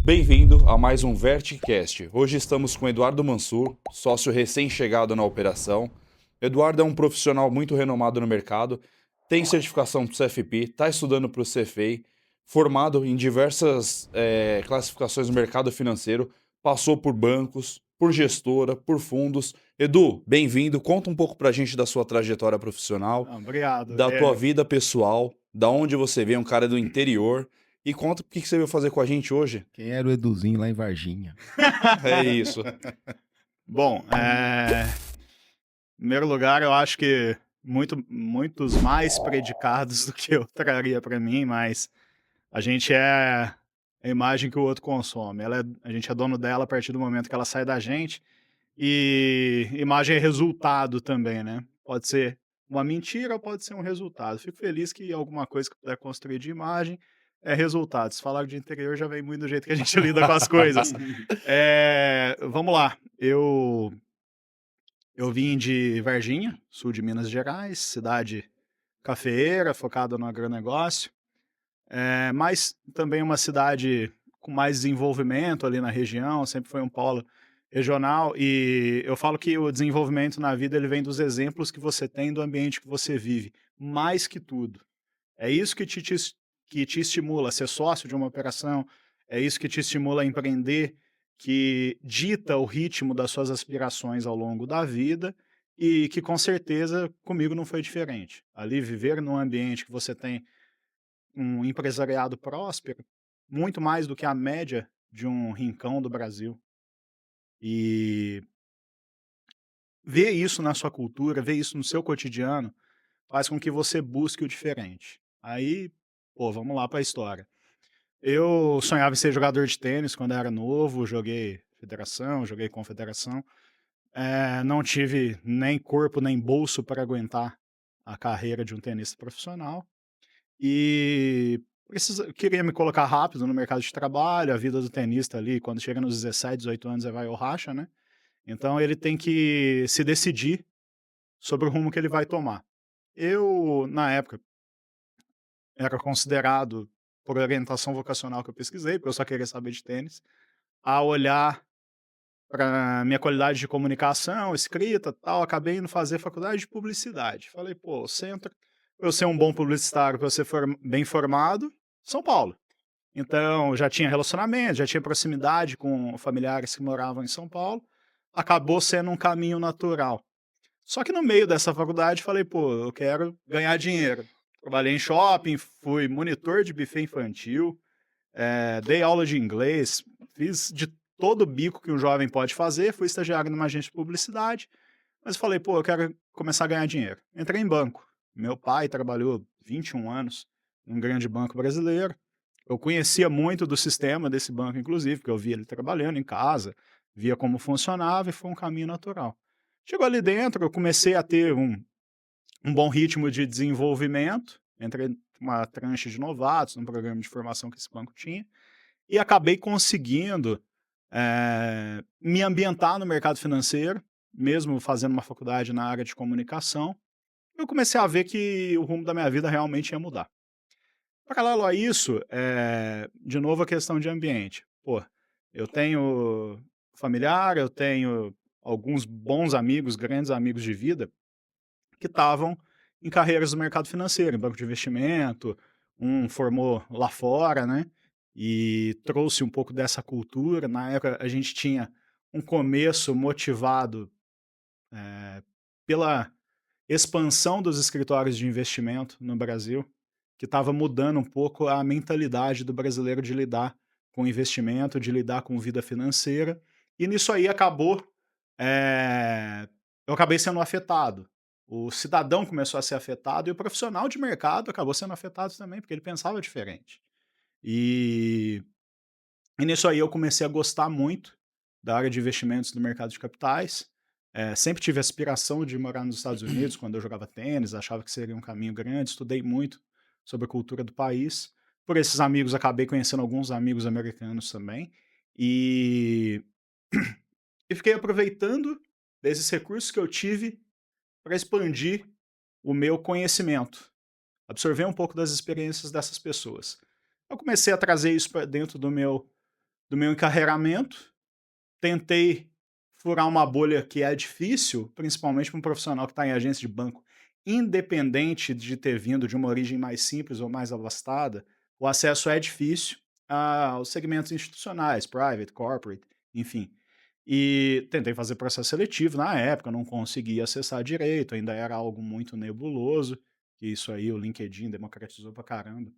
Bem-vindo a mais um Verticast. Hoje estamos com Eduardo Mansur, sócio recém-chegado na operação. Eduardo é um profissional muito renomado no mercado, tem certificação para o CFP, está estudando para o CFA, formado em diversas classificações no mercado financeiro, passou por bancos, por gestora, por fundos. Edu, bem-vindo. Conta um pouco para a gente da sua trajetória profissional, Obrigado. da tua vida pessoal, da onde você veio, um cara do interior. E conta o que você veio fazer com a gente hoje. Quem era o Eduzinho lá em Varginha? É isso. Bom, em primeiro lugar, eu acho que muitos mais predicados do que eu traria para mim, mas a gente é a imagem que o outro consome. A gente é dono dela a partir do momento que ela sai da gente. E imagem é resultado também, né? Pode ser uma mentira ou pode ser um resultado. Fico feliz que alguma coisa que eu puder construir de imagem é resultado. Se falar de interior, já vem muito do jeito que a gente lida com as coisas. Vamos lá. Eu vim de Varginha, sul de Minas Gerais, cidade cafeeira, focada no agronegócio, mas também uma cidade com mais desenvolvimento ali na região, sempre foi um polo regional, e eu falo que o desenvolvimento na vida ele vem dos exemplos que você tem do ambiente que você vive, mais que tudo. É isso que te estimula a ser sócio de uma operação, é isso que te estimula a empreender, que dita o ritmo das suas aspirações ao longo da vida e que com certeza comigo não foi diferente. Ali viver num ambiente que você tem um empresariado próspero, muito mais do que a média de um rincão do Brasil. E ver isso na sua cultura, ver isso no seu cotidiano, faz com que você busque o diferente. Aí, pô, vamos lá para a história. Eu sonhava em ser jogador de tênis quando eu era novo, joguei federação, joguei confederação. Não tive nem corpo nem bolso para aguentar a carreira de um tenista profissional. E queria me colocar rápido no mercado de trabalho, a vida do tenista ali, quando chega nos 17, 18 anos, vai ao racha, né? Então ele tem que se decidir sobre o rumo que ele vai tomar. Eu, na época, era considerado, por orientação vocacional que eu pesquisei, porque eu só queria saber de tênis, a olhar para minha qualidade de comunicação, escrita, tal, acabei indo fazer faculdade de publicidade. Falei: "Pô, o centro, pra eu ser um bom publicitário, para eu ser bem formado, São Paulo". Então, já tinha relacionamento, já tinha proximidade com familiares que moravam em São Paulo, acabou sendo um caminho natural. Só que no meio dessa faculdade falei: "Pô, eu quero ganhar dinheiro". Trabalhei em shopping, fui monitor de buffet infantil, dei aula de inglês, fiz de todo bico que um jovem pode fazer, fui estagiário numa agência de publicidade, mas falei: "Pô, eu quero começar a ganhar dinheiro". Entrei em banco. Meu pai trabalhou 21 anos num grande banco brasileiro. Eu conhecia muito do sistema desse banco, inclusive, porque eu via ele trabalhando em casa, via como funcionava e foi um caminho natural. Chegou ali dentro, eu comecei a ter um bom ritmo de desenvolvimento, entrei numa tranche de novatos, num programa de formação que esse banco tinha, e acabei conseguindo, me ambientar no mercado financeiro, mesmo fazendo uma faculdade na área de comunicação. Eu comecei a ver que o rumo da minha vida realmente ia mudar. Paralelo a isso, de novo a questão de ambiente. Pô, eu tenho familiar, eu tenho alguns bons amigos, grandes amigos de vida, que estavam em carreiras do mercado financeiro, em banco de investimento, um formou lá fora, né, e trouxe um pouco dessa cultura. Na época a gente tinha um começo motivado, pela expansão dos escritórios de investimento no Brasil, que estava mudando um pouco a mentalidade do brasileiro de lidar com investimento, de lidar com vida financeira, e nisso aí eu acabei sendo afetado. O cidadão começou a ser afetado e o profissional de mercado acabou sendo afetado também, porque ele pensava diferente. E e nisso aí eu comecei a gostar muito da área de investimentos do mercado de capitais. Sempre tive aspiração de morar nos Estados Unidos quando eu jogava tênis, achava que seria um caminho grande, estudei muito sobre a cultura do país. Por esses amigos acabei conhecendo alguns amigos americanos também, e e fiquei aproveitando desses recursos que eu tive para expandir o meu conhecimento, absorver um pouco das experiências dessas pessoas. Eu comecei a trazer isso para dentro do meu encarreiramento, tentei furar uma bolha que é difícil, principalmente para um profissional que está em agência de banco, independente de ter vindo de uma origem mais simples ou mais abastada, o acesso é difícil aos segmentos institucionais, private, corporate, enfim. E tentei fazer processo seletivo na época, não conseguia acessar direito, ainda era algo muito nebuloso, que isso aí o LinkedIn democratizou pra caramba.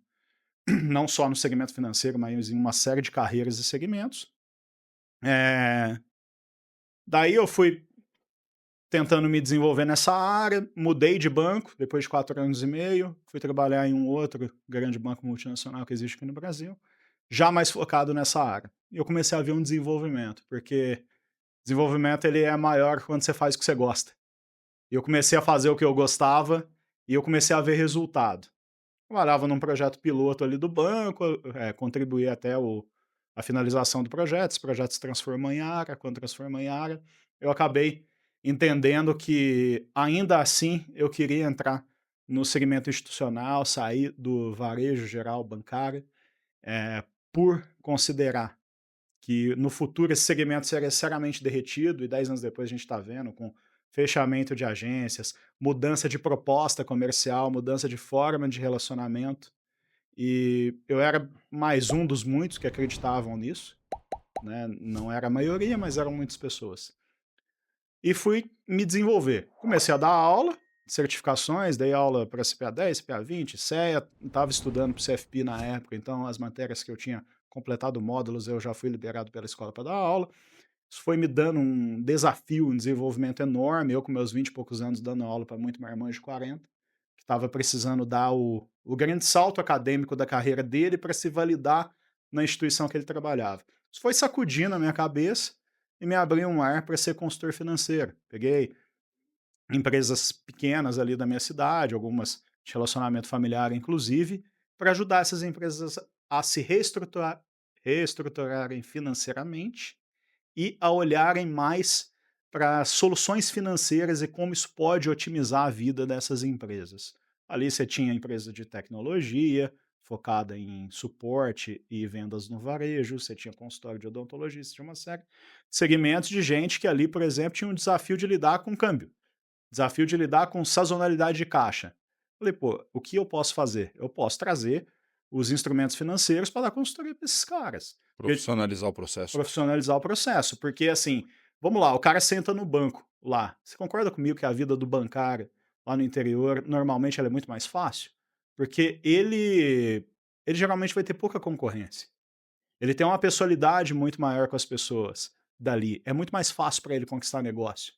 Não só no segmento financeiro, mas em uma série de carreiras e segmentos. Eh, Daí eu fui tentando me desenvolver nessa área, mudei de banco depois de 4 anos e meio, fui trabalhar em um outro grande banco multinacional que existe aqui no Brasil, já mais focado nessa área. E eu comecei a ver um desenvolvimento, porque desenvolvimento ele é maior quando você faz o que você gosta. E eu comecei a fazer o que eu gostava e eu comecei a ver resultado. Trabalhava num projeto piloto ali do banco, contribuía até a finalização do projeto, esse projeto se transformou em área, quando transformou em área, eu acabei entendendo que ainda assim eu queria entrar no segmento institucional, sair do varejo geral bancário, por considerar que no futuro esse segmento seria seriamente derretido e 10 anos depois a gente está vendo com fechamento de agências, mudança de proposta comercial, mudança de forma de relacionamento. E eu era mais um dos muitos que acreditavam nisso, né? Não era a maioria, mas eram muitas pessoas. E fui me desenvolver. Comecei a dar aula, certificações, dei aula para CPA 10, CPA 20, CEA, estava estudando para o CFP na época, então as matérias que eu tinha completado módulos eu já fui liberado pela escola para dar aula. Isso foi me dando um desafio, um desenvolvimento enorme, eu com meus 20 e poucos anos dando aula para muito mais irmão de 40, que estava precisando dar o grande salto acadêmico da carreira dele para se validar na instituição que ele trabalhava. Isso foi sacudindo a minha cabeça e me abriu um ar para ser consultor financeiro. Peguei empresas pequenas ali da minha cidade, algumas de relacionamento familiar inclusive, para ajudar essas empresas a se reestruturarem financeiramente e a olharem mais para soluções financeiras e como isso pode otimizar a vida dessas empresas. Ali você tinha empresa de tecnologia, focada em suporte e vendas no varejo, você tinha consultório de odontologia, você tinha uma série de segmentos de gente que ali, por exemplo, tinha um desafio de lidar com câmbio, desafio de lidar com sazonalidade de caixa. Falei, pô, o que eu posso fazer? Eu posso trazer os instrumentos financeiros para dar consultoria para esses caras. Porque Profissionalizar o processo. profissionalizar o processo, porque assim, vamos lá, o cara senta no banco lá. Você concorda comigo que a vida do bancário lá no interior, normalmente ela é muito mais fácil? Porque ele geralmente vai ter pouca concorrência. Ele tem uma pessoalidade muito maior com as pessoas dali. É muito mais fácil para ele conquistar negócio.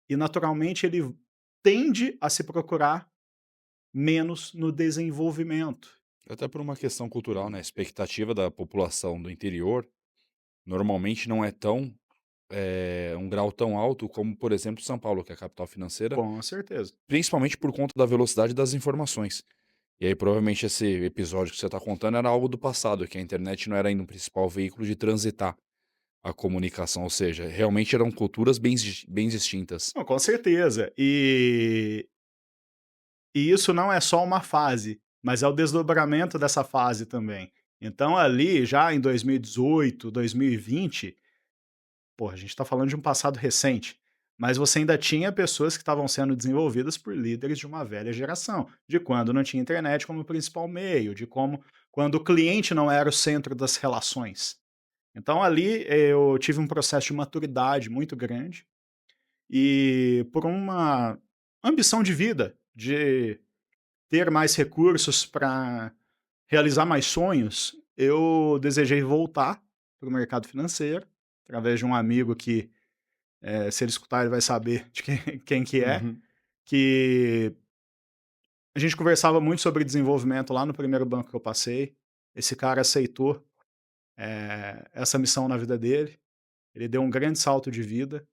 E naturalmente ele tende a se procurar menos no desenvolvimento. Até por uma questão cultural, né? A expectativa da população do interior normalmente não é tão um grau tão alto como, por exemplo, São Paulo, que é a capital financeira, Com certeza. principalmente por conta da velocidade das informações. E aí, provavelmente, esse episódio que você está contando era algo do passado, que a internet não era ainda o principal veículo de transitar a comunicação, ou seja, realmente eram culturas bem distintas. Não, com certeza. E isso não é só uma fase, mas é o desdobramento dessa fase também. Então ali, já em 2018, 2020, pô, a gente está falando de um passado recente, mas você ainda tinha pessoas que estavam sendo desenvolvidas por líderes de uma velha geração, de quando não tinha internet como principal meio, de como quando o cliente não era o centro das relações. Então ali eu tive um processo de maturidade muito grande e por uma ambição de vida, de ter mais recursos para realizar mais sonhos, eu desejei voltar para o mercado financeiro, através de um amigo que, se ele escutar, ele vai saber de quem que é, Uhum. que a gente conversava muito sobre desenvolvimento lá no primeiro banco que eu passei. Esse cara aceitou, essa missão na vida dele, ele deu um grande salto de vida.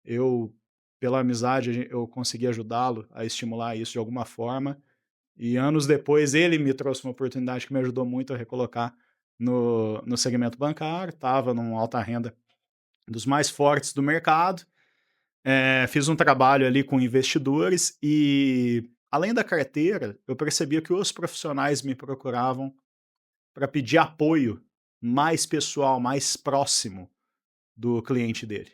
Eu, pela amizade, eu consegui ajudá-lo a estimular isso de alguma forma. E anos depois ele me trouxe uma oportunidade que me ajudou muito a recolocar no segmento bancário, estava numa alta renda dos mais fortes do mercado, fiz um trabalho ali com investidores e, além da carteira, eu percebia que os profissionais me procuravam para pedir apoio mais pessoal, mais próximo do cliente dele.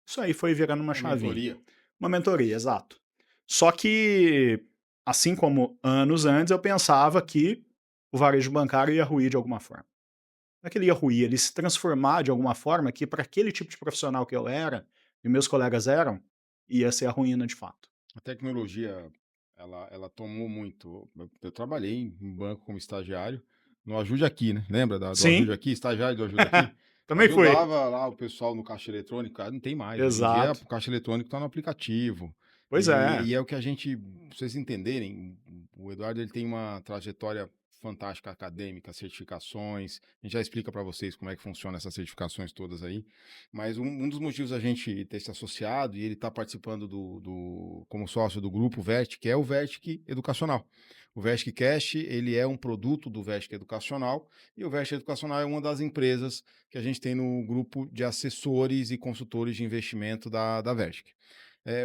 Isso aí foi virando uma Uma chavinha. mentoria. Uma mentoria, exato. Só que, assim como anos antes, eu pensava que o varejo bancário ia ruir de alguma forma. Não é que ele ia ruir, ele ia se transformar de alguma forma que para aquele tipo de profissional que eu era, e meus colegas eram, ia ser a ruína de fato. A tecnologia, ela tomou muito. Eu trabalhei em banco como estagiário, no Ajude Aqui, né? Lembra do Ajude Sim, Aqui? Estagiário do Ajude Aqui? também foi. Ajudava lá o pessoal no caixa eletrônico, cara, não tem mais. Hoje em dia, Exato. o caixa eletrônico está no aplicativo. Pois é. E é o que a gente, pra vocês entenderem, o Eduardo ele tem uma trajetória fantástica acadêmica, certificações. A gente já explica para vocês como é que funciona essas certificações todas aí. Mas um dos motivos da gente ter se associado e ele está participando como sócio do grupo Vertic, que é o Vertic Educacional. O Vertic Cash, ele é um produto do Vertic Educacional e o Vertic Educacional é uma das empresas que a gente tem no grupo de assessores e consultores de investimento da Vertic.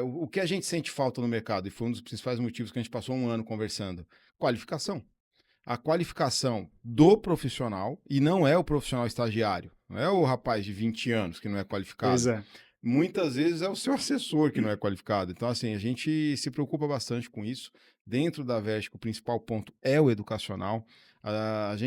O que a gente sente falta no mercado, e foi um dos principais motivos que a gente passou um ano conversando, qualificação. A qualificação do profissional, e não é o profissional estagiário, não é o rapaz de 20 anos que não é Pois qualificado. é. Muitas vezes é o seu assessor que não é qualificado. Então, assim, a gente se preocupa bastante com isso. Dentro da Vertic, o principal ponto é o educacional.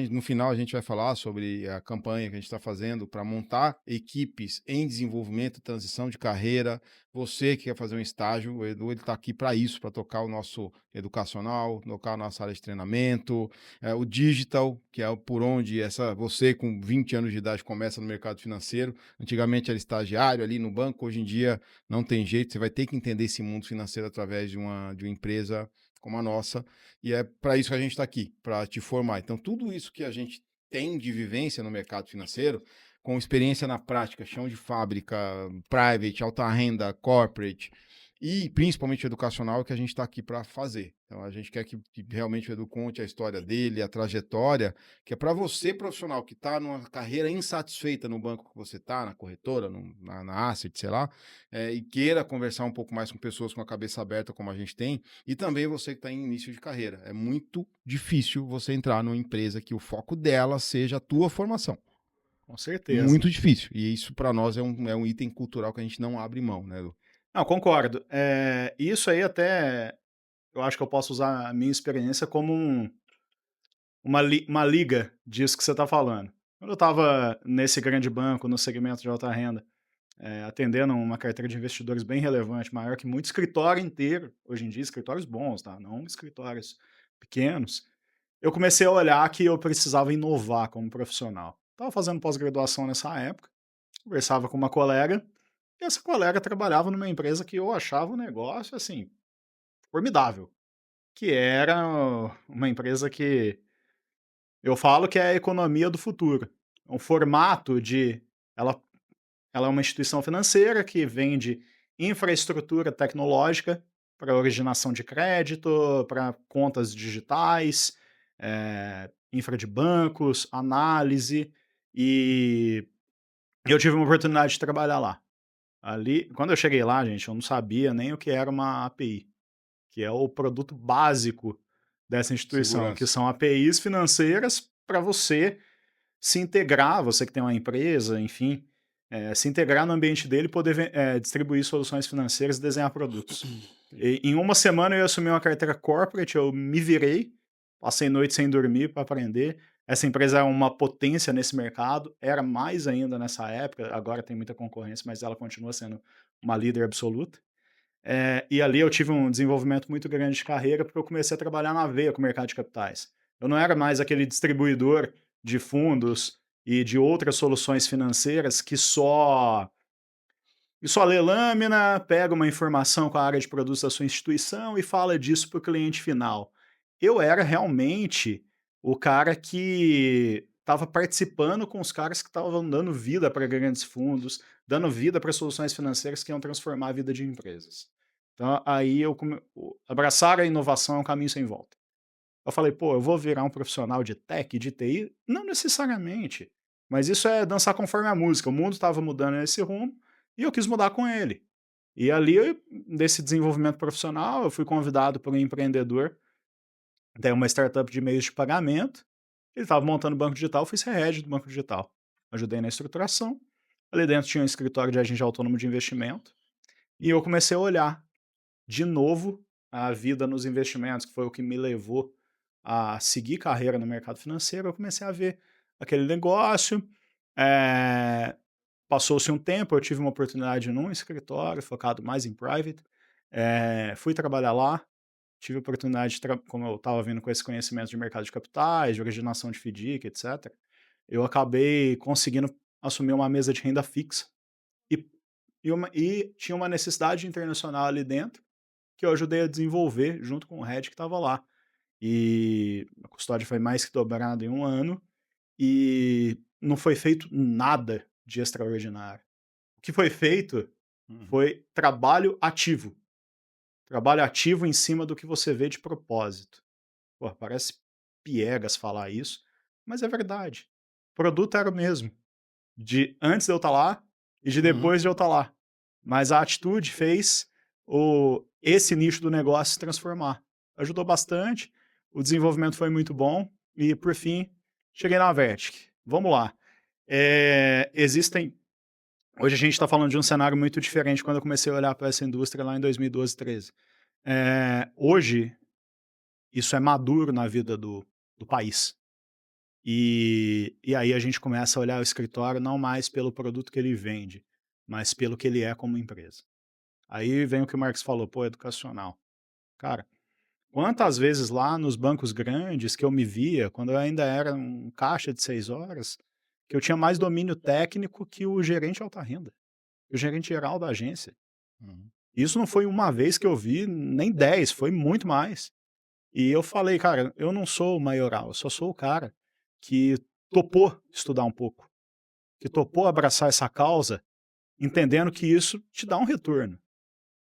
No final, a gente vai falar sobre a campanha que a gente está fazendo para montar equipes em desenvolvimento e transição de carreira. Você que quer fazer um estágio, o Edu está aqui para isso, para tocar o nosso educacional, tocar a nossa área de treinamento, o digital, que é por onde você com 20 anos de idade começa no mercado financeiro. Antigamente era estagiário ali no banco, hoje em dia não tem jeito, você vai ter que entender esse mundo financeiro através de uma empresa como a nossa, e é para isso que a gente está aqui, para te formar. Então, tudo isso que a gente tem de vivência no mercado financeiro, com experiência na prática, chão de fábrica, private, alta renda, corporate, e principalmente educacional, que a gente está aqui para fazer. Então, a gente quer que realmente o Edu conte a história dele, a trajetória, que é para você, profissional, que está numa carreira insatisfeita no banco que você está, na corretora, na Asset, sei lá, e queira conversar um pouco mais com pessoas com a cabeça aberta, como a gente tem, e também você que está em início de carreira. É muito difícil você entrar numa empresa que o foco dela seja a tua formação. Com certeza. Muito difícil. E isso, para nós, é um item cultural que a gente não abre mão, né, Edu? Não, concordo. Isso aí até eu acho que eu posso usar a minha experiência como uma liga disso que você está falando. Quando eu estava nesse grande banco, no segmento de alta renda, atendendo uma carteira de investidores bem relevante, maior que muito escritório inteiro, hoje em dia escritórios bons, tá? Não escritórios pequenos, eu comecei a olhar que eu precisava inovar como profissional. Estava fazendo pós-graduação nessa época, conversava com uma colega, e essa colega trabalhava numa empresa que eu achava um negócio, assim, formidável, que era uma empresa que eu falo que é a economia do futuro. É um formato de ela ela é uma instituição financeira que vende infraestrutura tecnológica para originação de crédito, para contas digitais, infra de bancos, análise, e eu tive uma oportunidade de trabalhar lá. Ali, quando eu cheguei lá, gente, eu não sabia nem o que era uma API, que é o produto básico dessa instituição, que Segurança. são APIs financeiras para você se integrar, você que tem uma empresa, enfim, se integrar no ambiente dele e poder distribuir soluções financeiras e desenhar produtos. E, em uma semana eu assumi uma carteira corporate, eu me virei, passei noite sem dormir para aprender. Essa empresa é uma potência nesse mercado, era mais ainda nessa época, agora tem muita concorrência, mas ela continua sendo uma líder absoluta. E ali eu tive um desenvolvimento muito grande de carreira, porque eu comecei a trabalhar na veia com o mercado de capitais. Eu não era mais aquele distribuidor de fundos e de outras soluções financeiras que só lê lâmina, pega uma informação com a área de produtos da sua instituição e fala disso para o cliente final. Eu era realmente o cara que estava participando com os caras que estavam dando vida para grandes fundos, dando vida para soluções financeiras que iam transformar a vida de empresas. Então, aí abraçar a inovação é um caminho sem volta. Eu falei, pô, eu vou virar um profissional de tech, de TI? Não necessariamente. Mas isso é dançar conforme a música. O mundo estava mudando nesse rumo e eu quis mudar com ele. E ali, desse desenvolvimento profissional, eu fui convidado por um empreendedor, tem uma startup de meios de pagamento. Ele estava montando banco digital, eu fui ser head do banco digital. ajudei na estruturação. Ali dentro tinha um escritório de agente autônomo de investimento, e eu comecei a olhar de novo a vida nos investimentos, que foi o que me levou a seguir carreira no mercado financeiro. Eu comecei a ver aquele negócio, eh, passou-se um tempo, eu tive uma oportunidade num escritório focado mais em private, fui trabalhar lá, tive a oportunidade de como eu estava vindo com esse conhecimento de mercado de capitais, de originação de FDIC, etcétera, eu acabei conseguindo assumir uma mesa de renda fixa e e tinha uma necessidade internacional ali dentro, que eu ajudei a desenvolver junto com o head que estava lá. E a custódia foi mais que dobrada em 1 ano, e não foi feito nada de extraordinário. O que foi feito Uhum. foi trabalho ativo em cima do que você vê de propósito. Pô, parece piegas falar isso, mas é verdade. O produto era o mesmo, de antes de eu estar lá e de Uhum. depois de eu estar lá. Mas a atitude fez esse nicho do negócio se transformar. Ajudou bastante, o desenvolvimento foi muito bom e, por fim, cheguei na Vertic. Vamos lá. Existem. Hoje a gente está falando de um cenário muito diferente quando eu comecei a olhar para essa indústria lá em 2012, 13. Hoje, isso é maduro na vida do país. E aí a gente começa a olhar o escritório não mais pelo produto que ele vende, mas pelo que ele é como empresa. Aí vem o que o Marx falou, pô, educacional. Cara, quantas vezes lá nos bancos grandes que eu me via, quando eu ainda era um caixa de 6 horas, que eu tinha mais domínio técnico que o gerente alta renda, o gerente geral da agência. Uhum. Isso não foi uma vez que eu vi, nem 10, foi muito mais. E eu falei: "Cara, eu não sou o maioral, eu só sou o cara que topou estudar um pouco, que topou abraçar essa causa, entendendo que isso te dá um retorno,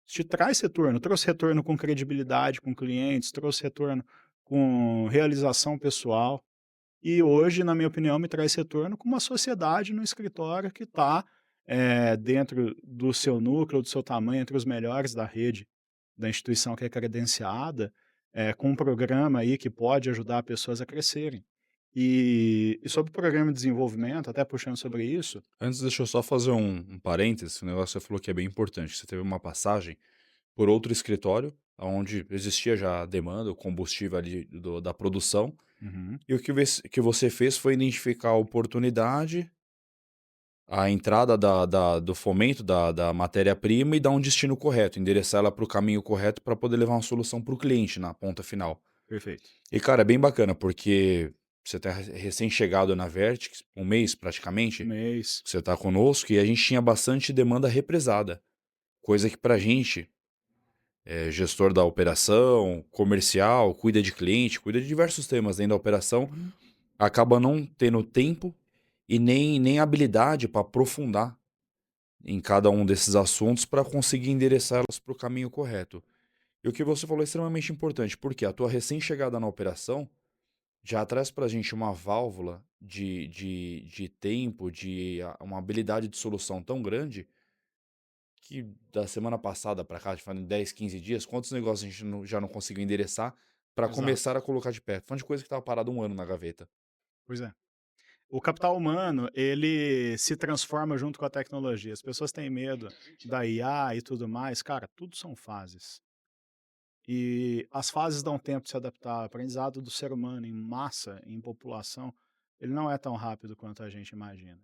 te traz retorno". Trouxe retorno com credibilidade com clientes, trouxe retorno com realização pessoal, e hoje, na minha opinião, me traz retorno com uma sociedade no escritório que está, dentro do seu núcleo, do seu tamanho, entre os melhores da rede da instituição que é credenciada, com um programa aí que pode ajudar pessoas a crescerem. E sobre o programa de desenvolvimento, até puxando sobre isso. Antes, deixa eu só fazer um parênteses, o negócio que você falou que é bem importante. Você teve uma passagem por outro escritório, onde existia já a demanda, o combustível ali da produção, Uhum, e o que você fez foi identificar a oportunidade, a entrada do fomento da matéria-prima e dar um destino correto, endereçar ela para o caminho correto para poder levar uma solução para o cliente na ponta final. perfeito. E, cara, é bem bacana, porque você tá recém-chegado na Vertex, um mês praticamente, Mês. que você tá conosco, e a gente tinha bastante demanda represada. Coisa que pra gente, gestor da operação, comercial, cuida de cliente, cuida de diversos temas dentro da operação, Uhum, acaba não tendo tempo e nem habilidade para aprofundar em cada um desses assuntos para conseguir endereçá-los para o caminho correto. E o que você falou é extremamente importante, porque a tua recém-chegada na operação já traz para a gente uma válvula de tempo, uma habilidade de solução tão grande que da semana passada para cá, de falando em 10, 15 dias, quantos negócios a gente já não conseguiu endereçar para exato. começar a colocar de pé? Falando de coisa que estava parada 1 ano na gaveta. Pois é. O capital humano, ele se transforma junto com a tecnologia. As pessoas têm medo da IA e tudo mais. Cara, tudo são fases. E as fases dão tempo de se adaptar. O aprendizado do ser humano em massa, em população, ele não é tão rápido quanto a gente imagina.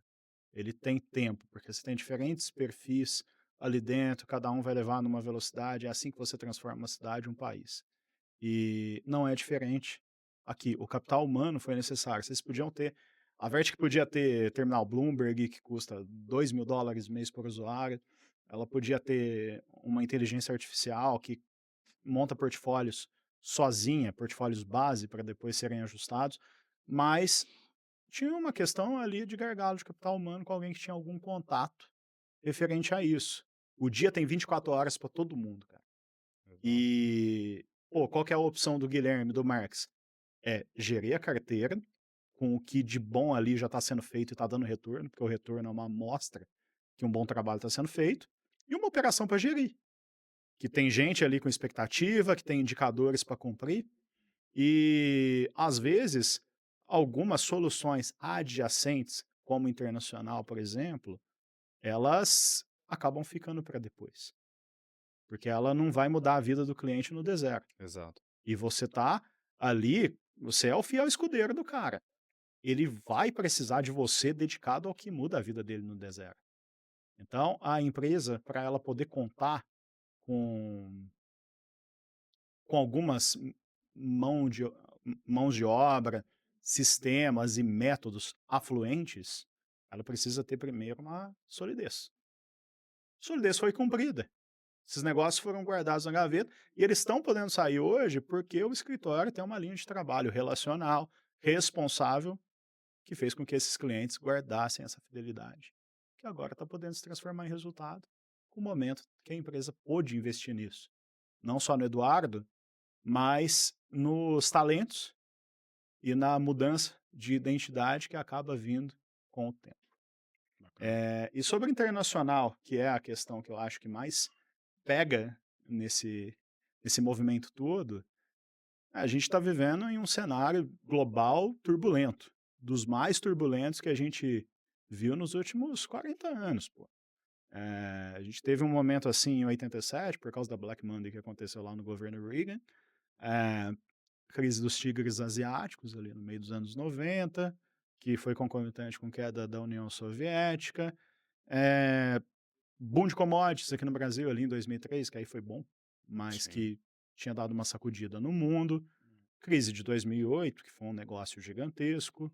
Ele tem tempo, porque você tem diferentes perfis ali dentro, cada um vai levar numa velocidade, é assim que você transforma uma cidade, um país. E não é diferente aqui. O capital humano foi necessário. Vocês podiam ter. A Vertic podia ter terminal Bloomberg, que custa $2.000 mês por usuário. Ela podia ter uma inteligência artificial que monta portfólios sozinha, portfólios base, para depois serem ajustados. Mas tinha uma questão ali de gargalo de capital humano com alguém que tinha algum contato referente a isso. O dia tem 24 horas para todo mundo, cara. Exato. E, pô, qual que é a opção do Guilherme, do Marx? É gerir a carteira com o que de bom ali já está sendo feito e está dando retorno, porque o retorno é uma amostra que um bom trabalho está sendo feito, e uma operação para gerir, que tem gente ali com expectativa, que tem indicadores para cumprir, e às vezes algumas soluções adjacentes, como internacional, por exemplo, elas acabam ficando para depois, porque ela não vai mudar a vida do cliente no deserto. Exato. E você tá ali, você é o fiel escudeiro do cara. Ele vai precisar de você dedicado ao que muda a vida dele no deserto. Então, a empresa, para ela poder contar com, com algumas mão de, mãos de obra, sistemas e métodos afluentes, ela precisa ter primeiro uma solidez. Solidez foi cumprida. Esses negócios foram guardados na gaveta e eles estão podendo sair hoje porque o escritório tem uma linha de trabalho relacional, responsável, que fez com que esses clientes guardassem essa fidelidade, que agora está podendo se transformar em resultado com o momento que a empresa pôde investir nisso. Não só no Eduardo, mas nos talentos e na mudança de identidade que acaba vindo com o tempo. E sobre o internacional, que é a questão que eu acho que mais pega nesse movimento todo, a gente está vivendo em um cenário global turbulento, dos mais turbulentos que a gente viu nos últimos 40 anos. Pô. A gente teve um momento assim em 87, por causa da Black Monday que aconteceu lá no governo Reagan, crise dos tigres asiáticos ali no meio dos anos 90, que foi concomitante com a queda da União Soviética, boom de commodities aqui no Brasil ali em 2003, que aí foi bom, mas Sim. que tinha dado uma sacudida no mundo. Crise de 2008, que foi um negócio gigantesco.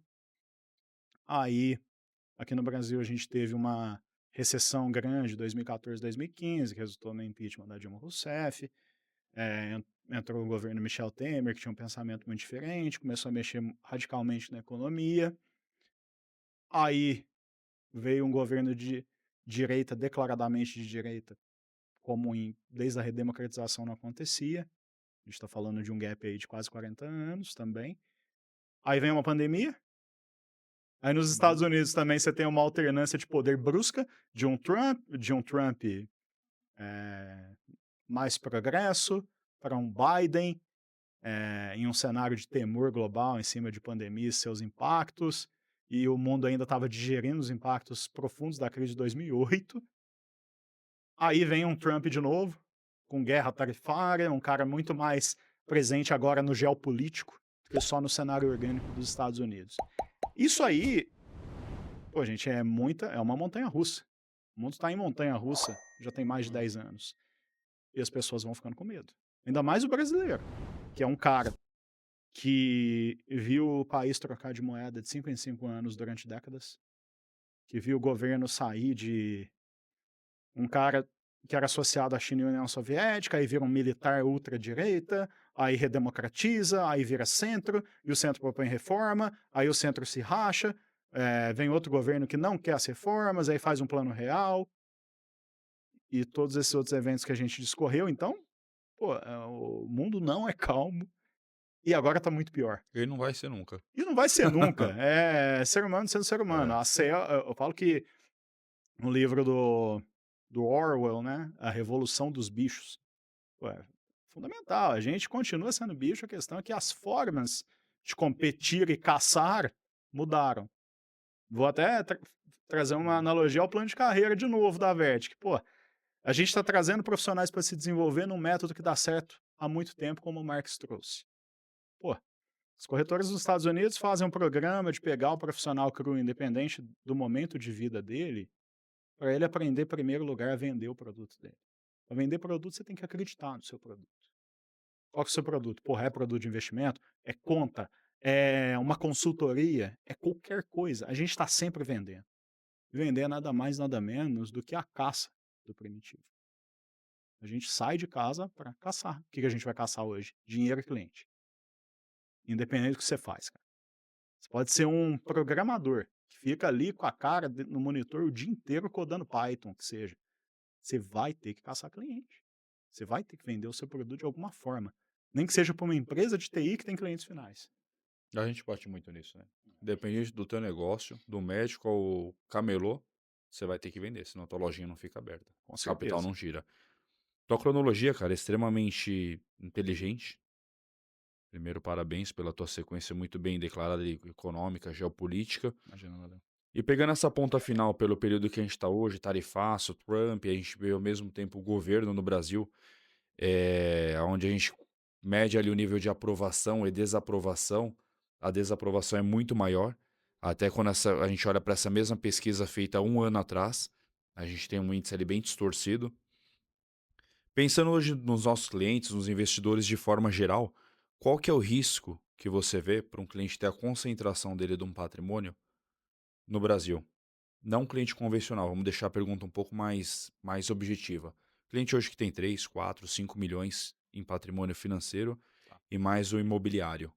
Aí, aqui no Brasil, a gente teve uma recessão grande, 2014, 2015, que resultou no impeachment da Dilma Rousseff. Entrou o governo Michel Temer, que tinha um pensamento muito diferente, começou a mexer radicalmente na economia. Aí veio um governo de direita, declaradamente de direita, como desde a redemocratização não acontecia. A gente está falando de um gap aí de quase 40 anos também. Aí vem uma pandemia. Aí nos Estados Unidos também você tem uma alternância de poder brusca de um Trump mais progresso para um Biden, em um cenário de temor global em cima de pandemia e seus impactos. E o mundo ainda estava digerindo os impactos profundos da crise de 2008. Aí vem um Trump de novo, com guerra tarifária, um cara muito mais presente agora no geopolítico do que só no cenário orgânico dos Estados Unidos. Isso aí, pô, gente, é uma montanha-russa. O mundo está em montanha-russa já tem mais de 10 anos. E as pessoas vão ficando com medo. Ainda mais o brasileiro, que é um cara que viu o país trocar de moeda de 5 em 5 anos durante décadas, que viu o governo sair de um cara que era associado à China e à União Soviética, aí vira um militar ultradireita, aí redemocratiza, aí vira centro, e o centro propõe reforma, aí o centro se racha, vem outro governo que não quer as reformas, aí faz um plano real, e todos esses outros eventos que a gente discorreu. Então, pô, o mundo não é calmo, e agora tá muito pior. Ele não vai ser nunca. E não vai ser nunca, é ser humano sendo ser humano. Eu falo que no livro do Orwell, né, A Revolução dos Bichos, pô, é fundamental, a gente continua sendo bicho, a questão é que as formas de competir e caçar mudaram. Vou até trazer uma analogia ao plano de carreira de novo da Vertic. Pô, a gente está trazendo profissionais para se desenvolver num método que dá certo há muito tempo, como o Marx trouxe. Pô, os corretores dos Estados Unidos fazem um programa de pegar o profissional cru, independente do momento de vida dele, para ele aprender, em primeiro lugar, a vender o produto dele. Para vender produto, você tem que acreditar no seu produto. Qual que é o seu produto? Porra, é produto de investimento? É conta? É uma consultoria? É qualquer coisa. A gente está sempre vendendo. Vender é nada mais, nada menos do que a caça do primitivo. A gente sai de casa para caçar. O que a gente vai caçar hoje? Dinheiro e cliente. Independente do que você faz, cara. Você pode ser um programador que fica ali com a cara no monitor o dia inteiro codando Python, que seja. Você vai ter que caçar cliente. Você vai ter que vender o seu produto de alguma forma. Nem que seja para uma empresa de TI que tem clientes finais. A gente bate muito nisso, né? Independente do teu negócio, do médico ao camelô, você vai ter que vender, senão tua lojinha não fica aberta. Com O capital certeza. não gira. Tua cronologia, cara, é extremamente inteligente. Primeiro, parabéns pela tua sequência muito bem declarada, econômica, geopolítica. Imagina, valeu. E pegando essa ponta final pelo período que a gente está hoje, tarifaço, Trump, a gente vê ao mesmo tempo o governo no Brasil, onde a gente mede ali o nível de aprovação e desaprovação, a desaprovação é muito maior. Até quando a gente olha para essa mesma pesquisa feita 1 ano atrás, a gente tem um índice ali bem distorcido. Pensando hoje nos nossos clientes, nos investidores de forma geral, qual que é o risco que você vê para um cliente ter a concentração dele de um patrimônio no Brasil? Não um cliente convencional, vamos deixar a pergunta um pouco mais objetiva. Cliente hoje que tem 3, 4, 5 milhões em patrimônio financeiro Tá. e mais o imobiliário,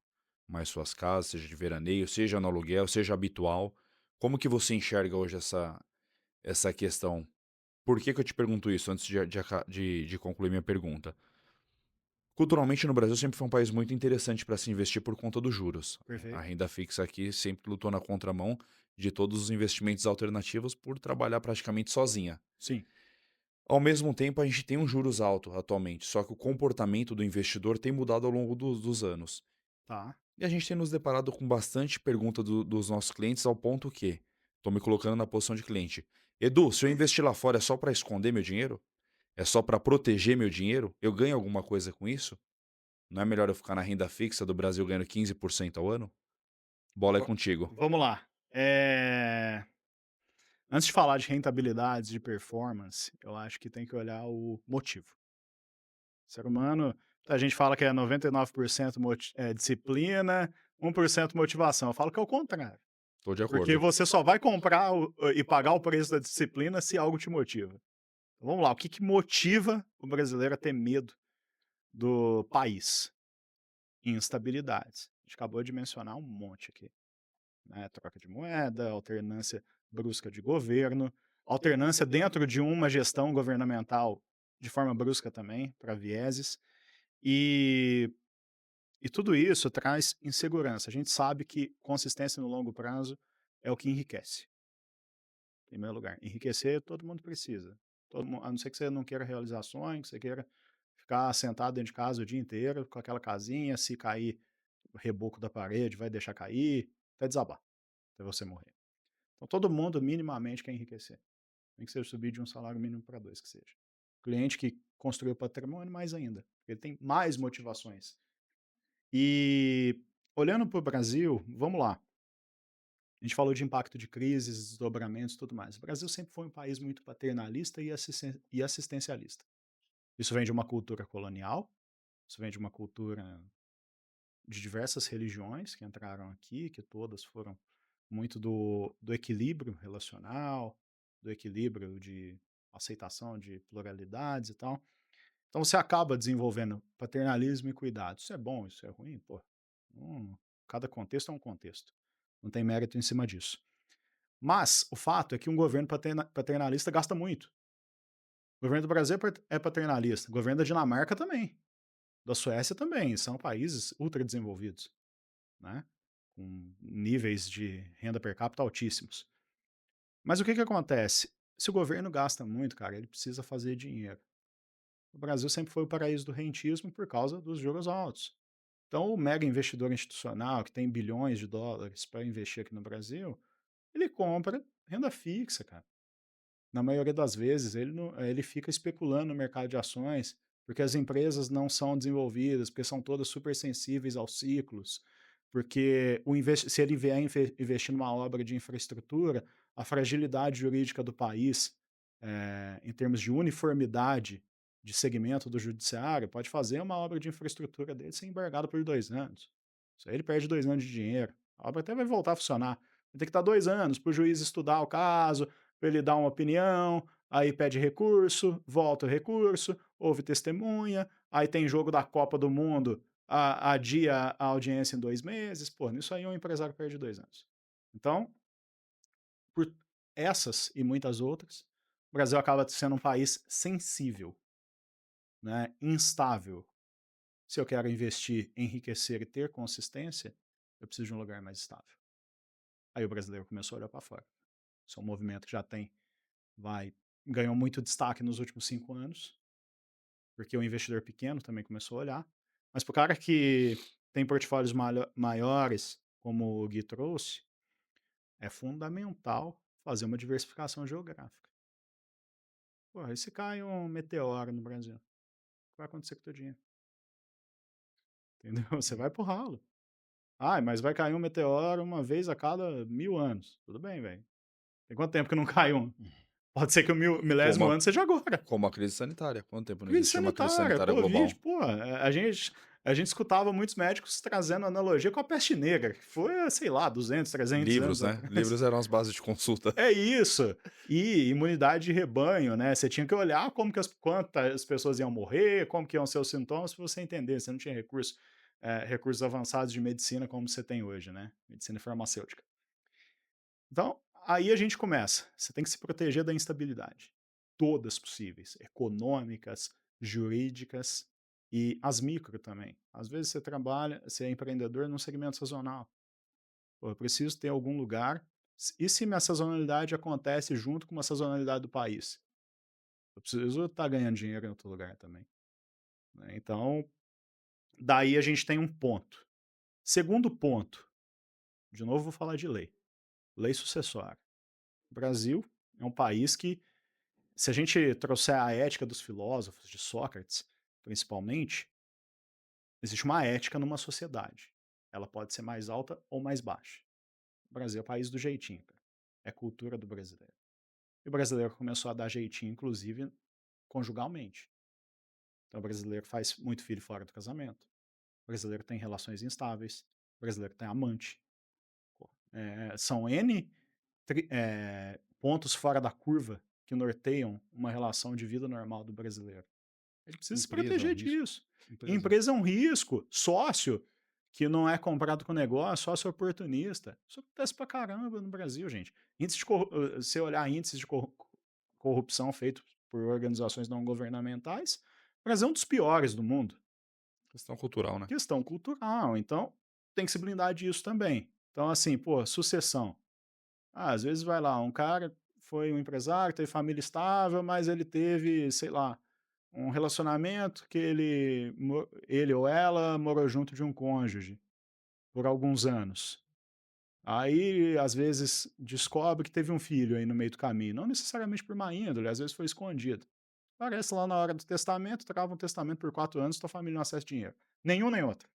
mais suas casas, seja de veraneio, seja no aluguel, seja habitual. Como que você enxerga hoje essa questão? Por que que eu te pergunto isso antes de concluir minha pergunta? Culturalmente, no Brasil sempre foi um país muito interessante para se investir por conta dos juros. A Perfeito. renda fixa aqui sempre lutou na contramão de todos os investimentos alternativos por trabalhar praticamente sozinha. Sim. Ao mesmo tempo, a gente tem um juros alto atualmente, só que o comportamento do investidor tem mudado ao longo dos anos. Tá. E a gente tem nos deparado com bastante pergunta dos nossos clientes ao ponto que, estou me colocando na posição de cliente. Edu, se eu investir lá fora é só para esconder meu dinheiro? É só para proteger meu dinheiro? Eu ganho alguma coisa com isso? Não é melhor eu ficar na renda fixa do Brasil ganhando 15% ao ano? Bola é Va- contigo. Vamos lá. Antes de falar de rentabilidades, de performance, eu acho que tem que olhar o motivo. O ser humano, a gente fala que é 99% disciplina, 1% motivação. Eu falo que é o contrário. Tô de Porque acordo. você só vai comprar e pagar o preço da disciplina se algo te motiva. Então, vamos lá, o que, que motiva o brasileiro a ter medo do país? Instabilidades. A gente acabou de mencionar um monte aqui, né? Troca de moeda, alternância brusca de governo, alternância dentro de uma gestão governamental de forma brusca também, para vieses. E, e tudo isso traz insegurança. A gente sabe que consistência no longo prazo é o que enriquece. Em primeiro lugar, enriquecer todo mundo precisa. A não ser que você não queira realizar sonhos, que você queira ficar sentado dentro de casa o dia inteiro, com aquela casinha, se cair o reboco da parede, vai deixar cair, até desabar, até você morrer. Então todo mundo minimamente quer enriquecer. Nem que seja subir de um salário mínimo para dois, que seja. Cliente que construiu patrimônio, mais ainda. Ele tem mais motivações. E olhando para o Brasil, vamos lá. A gente falou de impacto de crises, desdobramentos e tudo mais. O Brasil sempre foi um país muito paternalista e assistencialista. Isso vem de uma cultura colonial, isso vem de uma cultura de diversas religiões que entraram aqui, que todas foram muito do equilíbrio relacional, do equilíbrio de aceitação de pluralidades e tal. Então você acaba desenvolvendo paternalismo e cuidado. Isso é bom, isso é ruim? Pô, cada contexto é um contexto. Não tem mérito em cima disso. Mas o fato é que um governo paternalista gasta muito. O governo do Brasil é paternalista. O governo da Dinamarca também. Da Suécia também. São países ultra desenvolvidos, né? Com níveis de renda per capita altíssimos. Mas o que, que acontece? Se o governo gasta muito, cara, ele precisa fazer dinheiro. O Brasil sempre foi o paraíso do rentismo por causa dos juros altos. Então, o mega investidor institucional, que tem bilhões de dólares para investir aqui no Brasil, ele compra renda fixa, cara. Na maioria das vezes, ele fica especulando no mercado de ações, porque as empresas não são desenvolvidas, porque são todas super sensíveis aos ciclos, porque se ele vier investir numa obra de infraestrutura, a fragilidade jurídica do país, em termos de uniformidade de segmento do judiciário, pode fazer uma obra de infraestrutura dele ser embargada por 2 anos. Isso aí ele perde 2 anos de dinheiro. A obra até vai voltar a funcionar. Vai ter que dar 2 anos para o juiz estudar o caso, para ele dar uma opinião, aí pede recurso, volta o recurso, houve testemunha, aí tem jogo da Copa do Mundo, adia a audiência em 2 meses. Pô, nisso aí um empresário perde 2 anos. Então, por essas e muitas outras, o Brasil acaba sendo um país sensível, né, instável. Se eu quero investir, enriquecer e ter consistência, eu preciso de um lugar mais estável. Aí o brasileiro começou a olhar para fora. Isso é um movimento que já ganhou muito destaque nos últimos 5 anos, porque o investidor pequeno também começou a olhar. Mas para o cara que tem portfólios maiores, como o Gui trouxe, é fundamental fazer uma diversificação geográfica. Porra, e se cai um meteoro no Brasil? O que vai acontecer com o teu dinheiro? Entendeu? Você vai pro ralo. Ah, mas vai cair um meteoro uma vez a cada 1000 anos. Tudo bem, velho. Tem quanto tempo que não cai um? Pode ser que o milésimo Como a, ano seja agora. como a crise sanitária. Quanto tempo não Crise existia uma crise sanitária, sanitária global? Covid, pô, a gente escutava muitos médicos trazendo analogia com a peste negra, que foi, sei lá, 200, 300 Livros, anos né? atrás. Livros eram as bases de consulta. É isso. E imunidade de rebanho, né? Você tinha que olhar como que quantas pessoas iam morrer, como que iam ser os sintomas, para você entender. Você não tinha recursos avançados de medicina como você tem hoje, né? Medicina farmacêutica. Então, aí a gente começa. Você tem que se proteger da instabilidade. Todas possíveis. Econômicas, jurídicas e as micro também. Às vezes você é empreendedor num segmento sazonal. Pô, eu preciso ter algum lugar. E se minha sazonalidade acontece junto com uma sazonalidade do país? Eu preciso estar ganhando dinheiro em outro lugar também, né? Então, daí a gente tem um ponto. Segundo ponto, de novo vou falar de lei. Lei sucessória. O Brasil é um país que, se a gente trouxer a ética dos filósofos, de Sócrates, principalmente, existe uma ética numa sociedade. Ela pode ser mais alta ou mais baixa. O Brasil é o país do jeitinho, cara. É cultura do brasileiro. E o brasileiro começou a dar jeitinho, inclusive, conjugalmente. Então, o brasileiro faz muito filho fora do casamento. O brasileiro tem relações instáveis. O brasileiro tem amante. São N pontos fora da curva que norteiam uma relação de vida normal do brasileiro. A gente precisa se Empresa é um proteger risco. disso. Empresa é um risco. Sócio que não é comprado com negócio, sócio oportunista. Isso acontece pra caramba no Brasil, gente. Se olhar índices de corrupção feitos por organizações não governamentais, o Brasil é um dos piores do mundo. Questão cultural, né? Questão cultural. Então, tem que se blindar disso também. Então, assim, pô, sucessão. Às vezes vai lá, um cara foi um empresário, teve família estável, mas ele teve, sei lá, um relacionamento que ele ou ela morou junto de um cônjuge por alguns anos. Aí, às vezes, descobre que teve um filho aí no meio do caminho. Não necessariamente por má índole, às vezes foi escondido. Aparece lá na hora do testamento, trava um testamento por 4 anos, tua família não acessa dinheiro. Nenhum nem outro.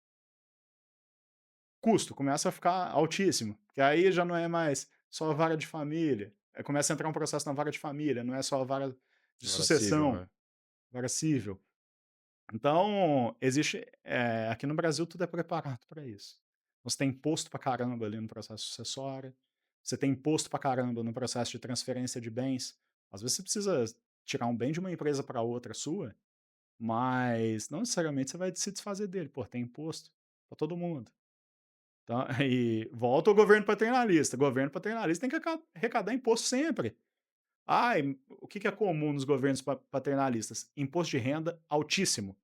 Custo começa a ficar altíssimo, que aí já não é mais só a vara de família, começa a entrar um processo na vara de família, não é só a vara de Agora civil, sucessão, né? vara cível. Então, aqui no Brasil tudo é preparado para isso. Você tem imposto pra caramba ali no processo sucessório, você tem imposto pra caramba no processo de transferência de bens. Às vezes você precisa tirar um bem de uma empresa para outra sua, mas não necessariamente você vai se desfazer dele. Pô, tem imposto para todo mundo. Então, e volta o governo paternalista. O governo paternalista tem que arrecadar imposto sempre. O que é comum nos governos paternalistas? Imposto de renda altíssimo.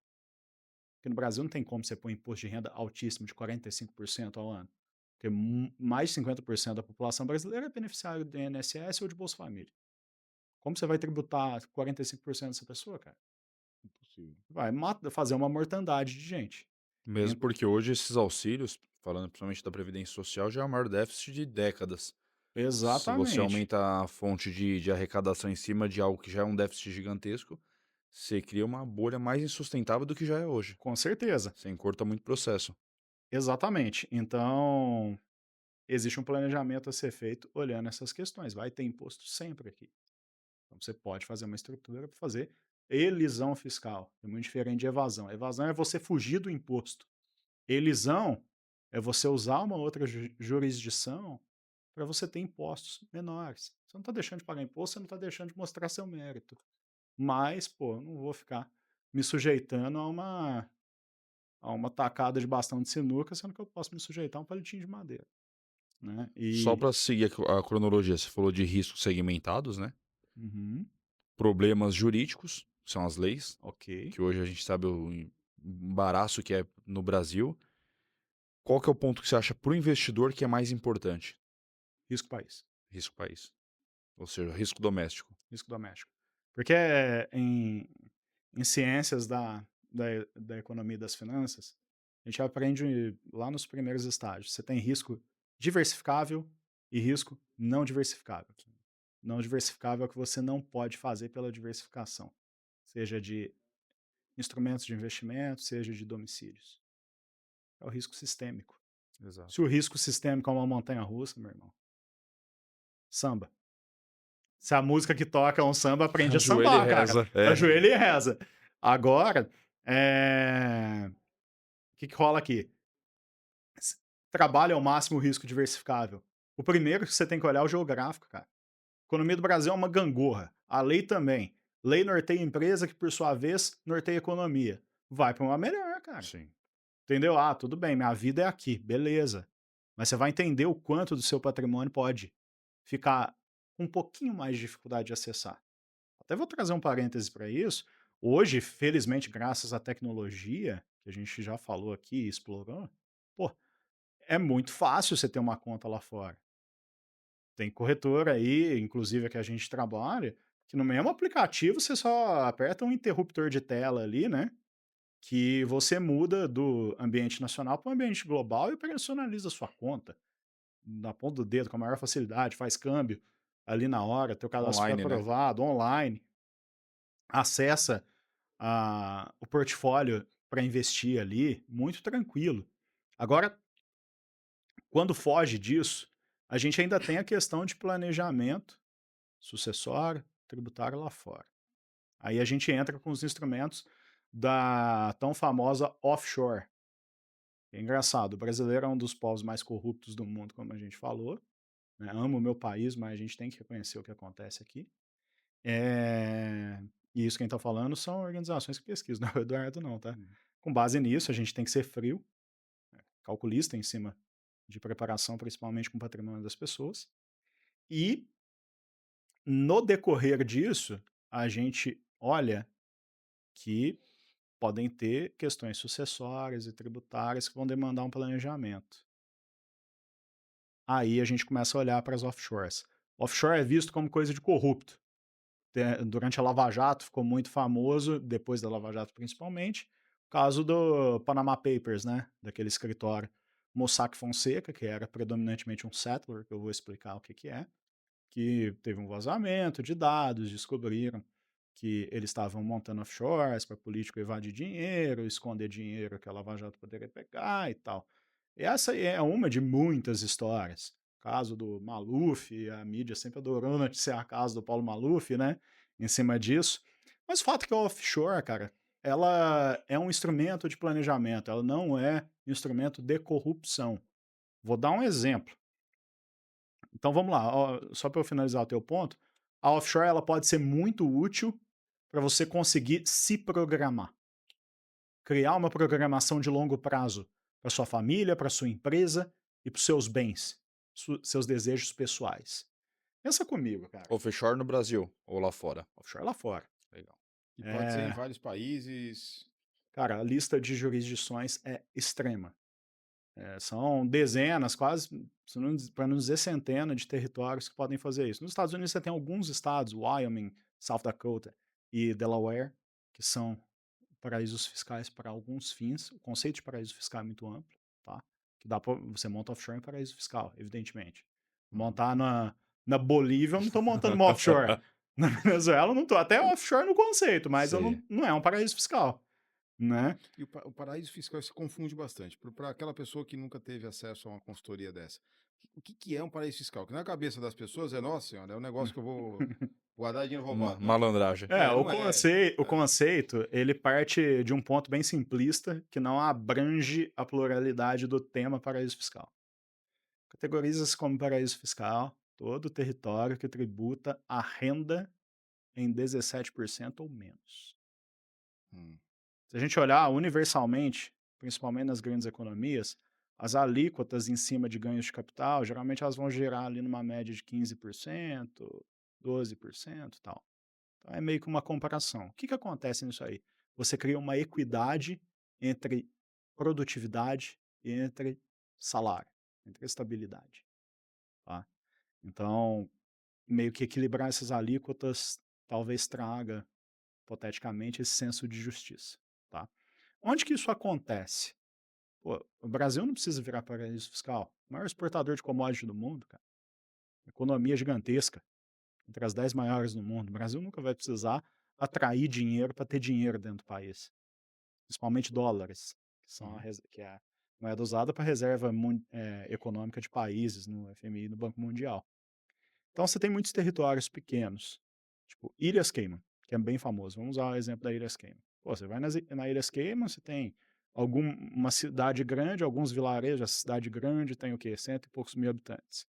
Porque no Brasil não tem como você pôr imposto de renda altíssimo de 45% ao ano. Porque mais de 50% da população brasileira é beneficiário do INSS ou de Bolsa Família. Como você vai tributar 45% dessa pessoa, cara? Impossível. Vai fazer uma mortandade de gente. Mesmo porque hoje esses auxílios, falando principalmente da Previdência Social, já é o maior déficit de décadas. Se você Exatamente. aumenta a fonte de arrecadação em cima de algo que já é um déficit gigantesco, você cria uma bolha mais insustentável do que já é hoje. Com certeza. Você encurta muito processo. Exatamente. Então, existe um planejamento a ser feito olhando essas questões. Vai ter imposto sempre aqui. Então, você pode fazer uma estrutura para fazer elisão fiscal. É muito diferente de evasão. Evasão é você fugir do imposto. Elisão é você usar uma outra jurisdição para você ter impostos menores. Você não está deixando de pagar imposto, você não está deixando de mostrar seu mérito. Mas, pô, eu não vou ficar me sujeitando a uma tacada de bastão de sinuca, sendo que eu posso me sujeitar a um palitinho de madeira, né? Só E para seguir a cronologia, você falou de riscos segmentados, né? uhum, Problemas jurídicos, que são as leis, ok, que hoje a gente sabe o embaraço que é no Brasil. Qual que é o ponto que você acha para o investidor que é mais importante? risco país, Risco país. Ou seja, risco doméstico. risco doméstico. Porque em ciências da economia e das finanças, a gente aprende lá nos primeiros estágios. Você tem risco diversificável e risco não diversificável. Não diversificável é o que você não pode fazer pela diversificação, seja de instrumentos de investimento, seja de domicílios. É o risco sistêmico. Exato. Se o risco sistêmico é uma montanha-russa, meu irmão, samba. Se a música que toca é um samba, aprende a Ajoelha e sambar, cara. reza. É. Ajoelha e reza. Agora, o que rola aqui? Trabalha ao máximo o risco diversificável. O primeiro que você tem que olhar é o geográfico, cara. A economia do Brasil é uma gangorra. A lei também. Lei norteia a empresa, que por sua vez norteia a economia. Vai para uma melhor, cara. Sim. Entendeu? Ah, tudo bem, minha vida é aqui, beleza. Mas você vai entender o quanto do seu patrimônio pode ficar com um pouquinho mais de dificuldade de acessar. Até vou trazer um parêntese para isso. Hoje, felizmente, graças à tecnologia, que a gente já falou aqui e explorou, pô, é muito fácil você ter uma conta lá fora. Tem corretora aí, inclusive a que a gente trabalha, que no mesmo aplicativo você só aperta um interruptor de tela ali, né? Que você muda do ambiente nacional para o ambiente global e personaliza a sua conta. Na ponta do dedo, com a maior facilidade, faz câmbio ali na hora, teu cadastro foi Online, né? aprovado, online, acessa o portfólio para investir ali, muito tranquilo. Agora, quando foge disso, a gente ainda tem a questão de planejamento sucessório, tributário lá fora. Aí a gente entra com os instrumentos da tão famosa offshore. É engraçado, o brasileiro é um dos povos mais corruptos do mundo, como a gente falou, né? Amo o meu país, mas a gente tem que reconhecer o que acontece aqui. E isso quem está falando são organizações que pesquisam, não é o Eduardo não, tá? Com base nisso, a gente tem que ser frio, calculista em cima de preparação, principalmente com o patrimônio das pessoas. E no decorrer disso, a gente olha que podem ter questões sucessórias e tributárias que vão demandar um planejamento. Aí a gente começa a olhar para as offshores. Offshore é visto como coisa de corrupto. Durante a Lava Jato ficou muito famoso, depois da Lava Jato principalmente, o caso do Panama Papers, né? Daquele escritório Mossack Fonseca, que era predominantemente um settler, que eu vou explicar o que que é, que teve um vazamento de dados, descobriram que eles estavam montando offshores para político evadir dinheiro, esconder dinheiro que a Lava Jato poderia pegar e tal. E essa é uma de muitas histórias. Caso do Maluf, a mídia sempre adorou noticiar a caso do Paulo Maluf, né? Em cima disso. Mas o fato é que a offshore, cara, ela é um instrumento de planejamento, ela não é instrumento de corrupção. Vou dar um exemplo. Então vamos lá, só para eu finalizar o teu ponto, a offshore ela pode ser muito útil para você conseguir se programar. Criar uma programação de longo prazo para sua família, para sua empresa e para os seus bens, seus desejos pessoais. Pensa comigo, cara. Offshore no Brasil ou lá fora? Offshore lá fora. Legal. E pode ser em vários países. Cara, a lista de jurisdições é extrema. São dezenas, quase, para não dizer centenas de territórios que podem fazer isso. Nos Estados Unidos você tem alguns estados, Wyoming, South Dakota e Delaware, que são paraísos fiscais para alguns fins. O conceito de paraíso fiscal é muito amplo, tá? Que dá pra, você monta offshore em paraíso fiscal, evidentemente. Montar na Bolívia, eu não estou montando uma offshore. Na Venezuela, eu não estou. Até offshore no conceito, mas eu Sim. não é um paraíso fiscal, né? E o paraíso fiscal se confunde bastante. Para aquela pessoa que nunca teve acesso a uma consultoria dessa. O que é um paraíso fiscal? Que na cabeça das pessoas é, nossa senhora, é um negócio que eu vou guardar dinheiro roubado. Não. Malandragem. O conceito, ele parte de um ponto bem simplista, que não abrange a pluralidade do tema paraíso fiscal. Categoriza-se como paraíso fiscal todo território que tributa a renda em 17% ou menos. Se a gente olhar universalmente, principalmente nas grandes economias, as alíquotas em cima de ganhos de capital, geralmente elas vão gerar ali numa média de 15%, 12% e tal. Então é meio que uma comparação. O que acontece nisso aí? Você cria uma equidade entre produtividade e entre salário, entre estabilidade. Tá? Então, meio que equilibrar essas alíquotas talvez traga, hipoteticamente, esse senso de justiça. Tá? Onde que isso acontece? Pô, o Brasil não precisa virar paraíso fiscal. O maior exportador de commodity do mundo, cara. Economia gigantesca, entre as 10 maiores do mundo. O Brasil nunca vai precisar atrair dinheiro para ter dinheiro dentro do país, principalmente dólares, que é a moeda usada para reserva econômica de países no FMI e no Banco Mundial. Então você tem muitos territórios pequenos, tipo Ilhas Cayman, que é bem famoso. Vamos usar o exemplo da Ilhas Cayman. Pô, você vai na Ilhas Cayman, você tem uma cidade grande, alguns vilarejos, a cidade grande tem o quê? 100 e poucos mil habitantes.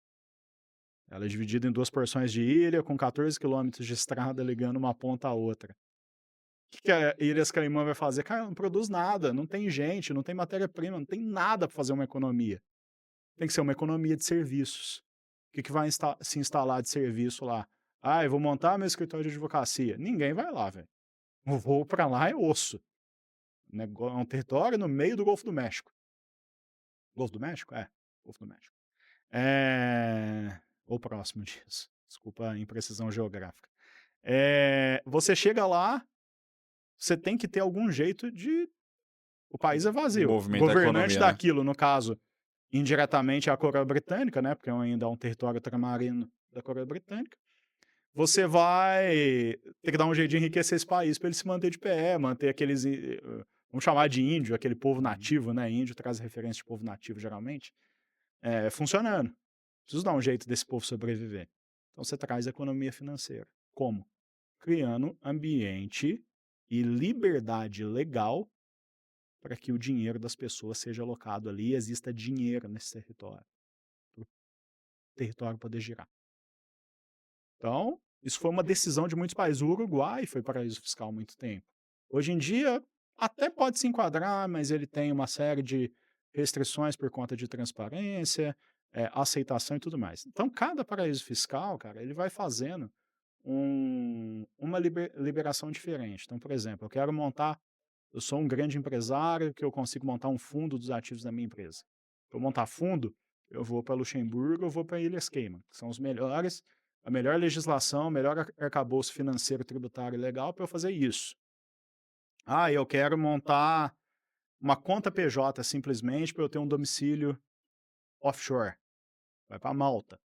Ela é dividida em 2 porções de ilha, com 14 quilômetros de estrada ligando uma ponta à outra. O que a Ilhas Caimã vai fazer? Cara, não produz nada, não tem gente, não tem matéria-prima, não tem nada para fazer uma economia. Tem que ser uma economia de serviços. O que vai se instalar de serviço lá? Ah, eu vou montar meu escritório de advocacia. Ninguém vai lá, velho. O voo para lá é osso. É um território no meio do Golfo do México. Golfo do México? É, Golfo do México. Ou próximo disso. Desculpa a imprecisão geográfica. Você chega lá, você tem que ter algum jeito de... O país é vazio. O Movimentar a governante economia, né? daquilo, no caso, indiretamente é a Coroa Britânica, né? Porque ainda é um território ultramarino da Coroa Britânica. Você vai ter que dar um jeito de enriquecer esse país para ele se manter de pé, manter aqueles... Vamos chamar de índio, aquele povo nativo, né? Índio traz referência de povo nativo, geralmente. Funcionando. Preciso dar um jeito desse povo sobreviver. Então você traz economia financeira. Como? Criando ambiente e liberdade legal para que o dinheiro das pessoas seja alocado ali e exista dinheiro nesse território. Para o território poder girar. Então, isso foi uma decisão de muitos países. O Uruguai foi paraíso fiscal há muito tempo. Hoje em dia, até pode se enquadrar, mas ele tem uma série de restrições por conta de transparência, aceitação e tudo mais. Então, cada paraíso fiscal, cara, ele vai fazendo uma liberação diferente. Então, por exemplo, eu sou um grande empresário que eu consigo montar um fundo dos ativos da minha empresa. Para eu montar fundo, eu vou para Luxemburgo, eu vou para Ilhas Cayman, que são os melhores, a melhor legislação, o melhor arcabouço financeiro, tributário e legal para eu fazer isso. Ah, eu quero montar uma conta PJ simplesmente para eu ter um domicílio offshore. Vai para Malta,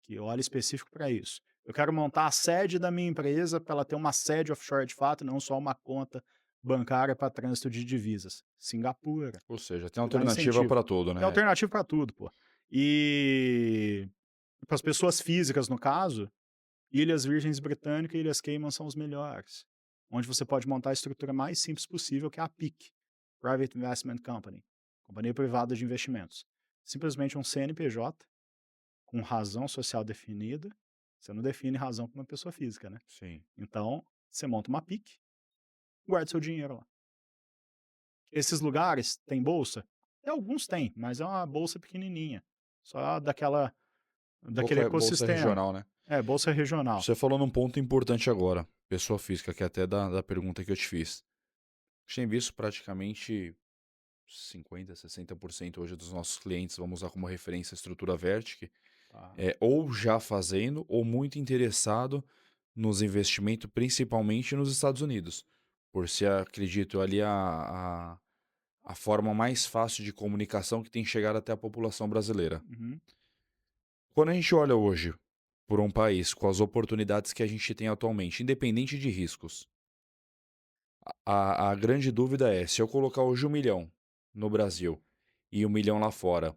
que olha específico para isso. Eu quero montar a sede da minha empresa para ela ter uma sede offshore de fato, não só uma conta bancária para trânsito de divisas. Singapura. Ou seja, tem Você dá alternativa incentivo. para tudo, Tem né? alternativa para tudo, pô. E para as pessoas físicas, no caso, Ilhas Virgens Britânicas e Ilhas Cayman são os melhores. Onde você pode montar a estrutura mais simples possível, que é a PIC, Private Investment Company, Companhia Privada de Investimentos. Simplesmente um CNPJ com razão social definida. Você não define razão para uma pessoa física, né? Sim. Então, você monta uma PIC, guarda seu dinheiro lá. Esses lugares têm bolsa? Alguns têm, mas é uma bolsa pequenininha. Só daquele Bolsa ecossistema. regional, né? Bolsa regional. Você falou num ponto importante agora, pessoa física, que é até da pergunta que eu te fiz. A gente tem visto praticamente 50%, 60% hoje dos nossos clientes, vamos usar como referência a estrutura Vertic, Tá. ou já fazendo, ou muito interessado nos investimentos, principalmente nos Estados Unidos. Por ser, acredito, ali a forma mais fácil de comunicação que tem chegado até a população brasileira. Uhum. Quando a gente olha hoje por um país com as oportunidades que a gente tem atualmente, independente de riscos, a grande dúvida é, se eu colocar hoje 1 milhão no Brasil e 1 milhão lá fora,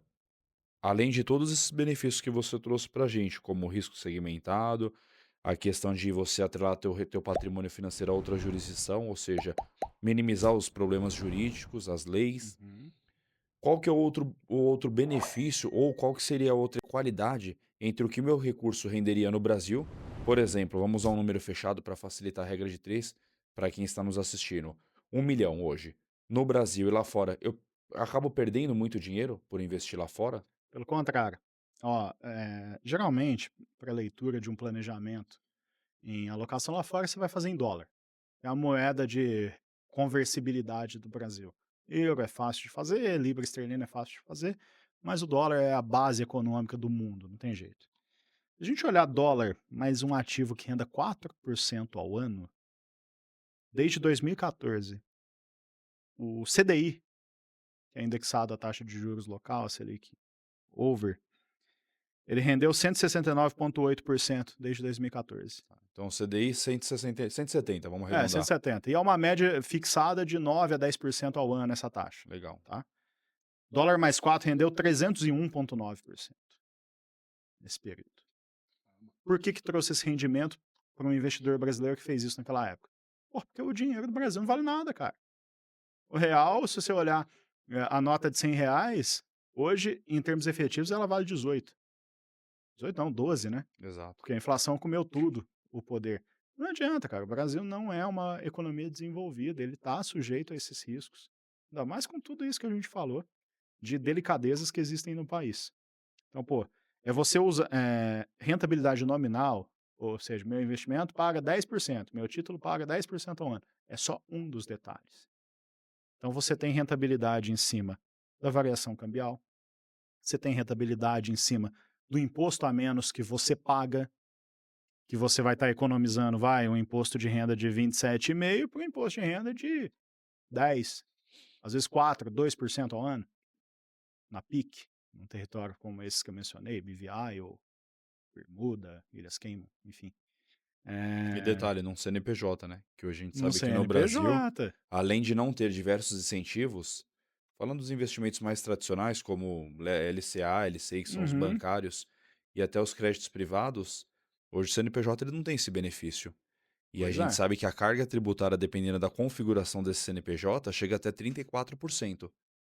além de todos esses benefícios que você trouxe para a gente, como o risco segmentado, a questão de você atrelar teu patrimônio financeiro a outra jurisdição, ou seja, minimizar os problemas jurídicos, as leis, Uhum. qual que é o outro benefício ou qual que seria a outra qualidade entre o que meu recurso renderia no Brasil? Por exemplo, vamos usar um número fechado para facilitar a regra de 3 para quem está nos assistindo. 1 milhão hoje. No Brasil e lá fora, eu acabo perdendo muito dinheiro por investir lá fora? Pelo contrário. Ó, geralmente, para leitura de um planejamento em alocação lá fora, você vai fazer em dólar. É a moeda de conversibilidade do Brasil. Euro é fácil de fazer, libra esterlina é fácil de fazer, mas o dólar é a base econômica do mundo, não tem jeito. Se a gente olhar dólar mais um ativo que renda 4% ao ano, desde 2014, o CDI, que é indexado à taxa de juros local, a Selic over, Ele rendeu 169,8% desde 2014. Então, CDI 160, 170, vamos É, arredondar. 170. E é uma média fixada de 9 a 10% ao ano essa taxa. Legal. Tá? Dólar mais 4 rendeu 301,9% nesse período. Por que trouxe esse rendimento para um investidor brasileiro que fez isso naquela época? Pô, porque o dinheiro do Brasil não vale nada, cara. O real, se você olhar a nota de R$ 100, hoje, em termos efetivos, ela vale 18. 18 não, 12, né? Exato. Porque a inflação comeu tudo, o poder. Não adianta, cara. O Brasil não é uma economia desenvolvida. Ele está sujeito a esses riscos. Ainda mais com tudo isso que a gente falou, de delicadezas que existem no país. Então, pô, você usa rentabilidade nominal, ou seja, meu investimento paga 10%, meu título paga 10% ao ano. É só um dos detalhes. Então, você tem rentabilidade em cima da variação cambial, você tem rentabilidade em cima do imposto a menos que você paga, que você vai estar economizando, um imposto de renda de 27,5% para um imposto de renda de 10%, às vezes 4%, 2% ao ano, na PIC, num território como esse que eu mencionei, BVI ou Bermuda, Ilhas Cayman, enfim. E detalhe, num CNPJ, né? Que hoje a gente No sabe que no Brasil, CNPJ. além de não ter diversos incentivos, falando dos investimentos mais tradicionais, como LCA, LCI, que são os Uhum. bancários, e até os créditos privados, hoje o CNPJ ele não tem esse benefício. E a Pois gente é, sabe que a carga tributária, dependendo da configuração desse CNPJ, chega até 34%.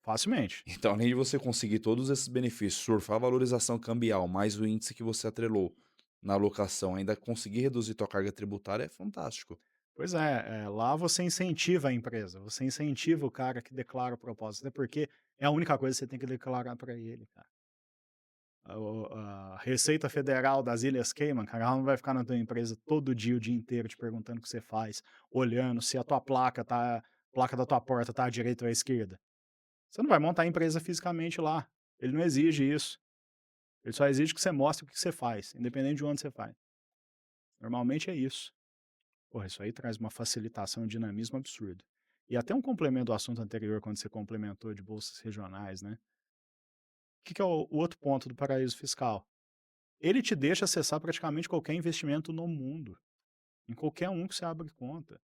facilmente. Então, além de você conseguir todos esses benefícios, surfar a valorização cambial, mais o índice que você atrelou na alocação, ainda conseguir reduzir tua carga tributária, é fantástico. Pois é, lá você incentiva a empresa, você incentiva o cara que declara o propósito, até porque é a única coisa que você tem que declarar para ele, cara. A Receita Federal das Ilhas Cayman, cara, ela não vai ficar na tua empresa todo dia, o dia inteiro, te perguntando o que você faz, olhando se a tua placa da tua porta tá à direita ou à esquerda. Você não vai montar a empresa fisicamente lá. Ele não exige isso. Ele só exige que você mostre o que você faz, independente de onde você faz. Normalmente é isso. Porra, isso aí traz uma facilitação e um dinamismo absurdo. E até um complemento do assunto anterior, quando você complementou de bolsas regionais, né? O que é o outro ponto do paraíso fiscal? Ele te deixa acessar praticamente qualquer investimento no mundo, em qualquer um que você abre conta.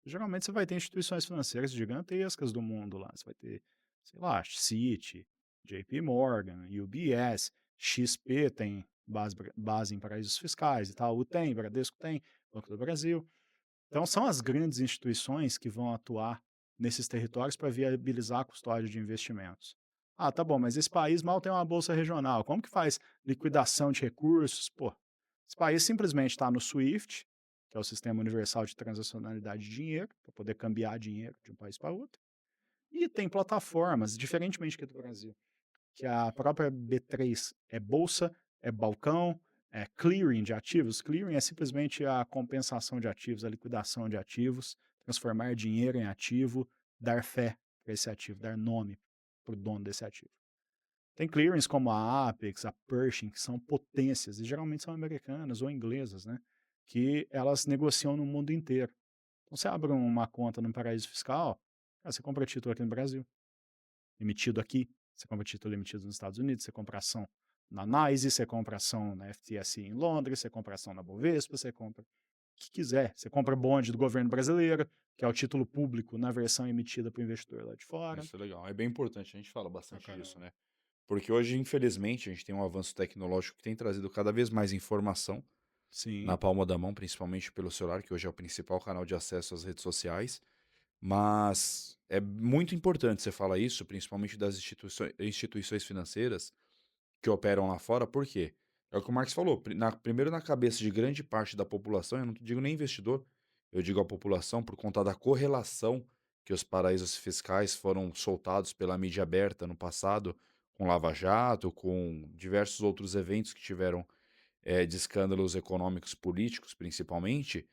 Geralmente você vai ter instituições financeiras gigantescas do mundo lá. Você vai ter, sei lá, Citi, JP Morgan, UBS, XP tem base em paraísos fiscais, Itaú tem, Bradesco tem, Banco do Brasil. Então são as grandes instituições que vão atuar nesses territórios para viabilizar a custódia de investimentos. Ah, tá bom, mas esse país mal tem uma bolsa regional. Como que faz liquidação de recursos? Pô, esse país simplesmente está no SWIFT, que é o Sistema Universal de Transacionalidade de Dinheiro, para poder cambiar dinheiro de um país para outro. E tem plataformas, diferentemente aqui do Brasil, que a própria B3 é bolsa, é balcão, é clearing de ativos. Clearing é simplesmente a compensação de ativos, a liquidação de ativos, transformar dinheiro em ativo, dar fé para esse ativo, dar nome para o dono desse ativo. Tem clearings como a Apex, a Pershing, que são potências, e geralmente são americanas ou inglesas, né? Que elas negociam no mundo inteiro. Então você abre uma conta num paraíso fiscal, você compra título aqui no Brasil, emitido aqui, você compra título emitido nos Estados Unidos, você compra ação na NYSE, você compra ação na FTSE em Londres, você compra ação na Bovespa, você compra o que quiser. Você compra bonde do governo brasileiro, que é o título público na versão emitida para o investidor lá de fora. Isso é legal. É bem importante, a gente fala bastante Caramba. disso, né? Porque hoje, infelizmente, a gente tem um avanço tecnológico que tem trazido cada vez mais informação na Sim, palma da mão, principalmente pelo celular, que hoje é o principal canal de acesso às redes sociais. Mas é muito importante você falar isso, principalmente das instituições financeiras que operam lá fora, por quê? É o que o Marx falou, primeiro na cabeça de grande parte da população, eu não digo nem investidor, eu digo a população por conta da correlação que os paraísos fiscais foram soltados pela mídia aberta no passado, com Lava Jato, com diversos outros eventos que tiveram de escândalos econômicos políticos, principalmente,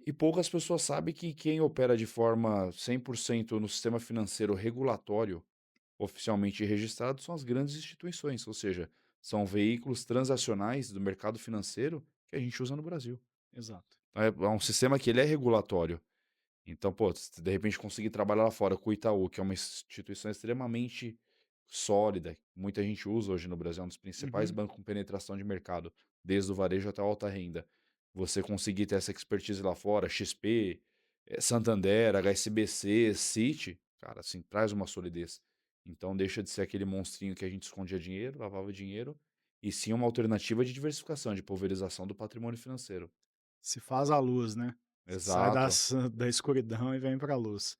e poucas pessoas sabem que quem opera de forma 100% no sistema financeiro regulatório oficialmente registrado são as grandes instituições, ou seja, são veículos transacionais do mercado financeiro que a gente usa no Brasil. exato. É um sistema que ele é regulatório. Então, pô, se de repente conseguir trabalhar lá fora com o Itaú, que é uma instituição extremamente sólida, muita gente usa hoje no Brasil, é um dos principais Uhum. bancos com penetração de mercado, desde o varejo até a alta renda. Você conseguir ter essa expertise lá fora, XP, Santander, HSBC, Citi, cara, assim, traz uma solidez. Então deixa de ser aquele monstrinho que a gente escondia dinheiro, lavava dinheiro, e sim uma alternativa de diversificação, de pulverização do patrimônio financeiro. Se faz a luz, né? Você sai Exato. da escuridão e vem para a luz.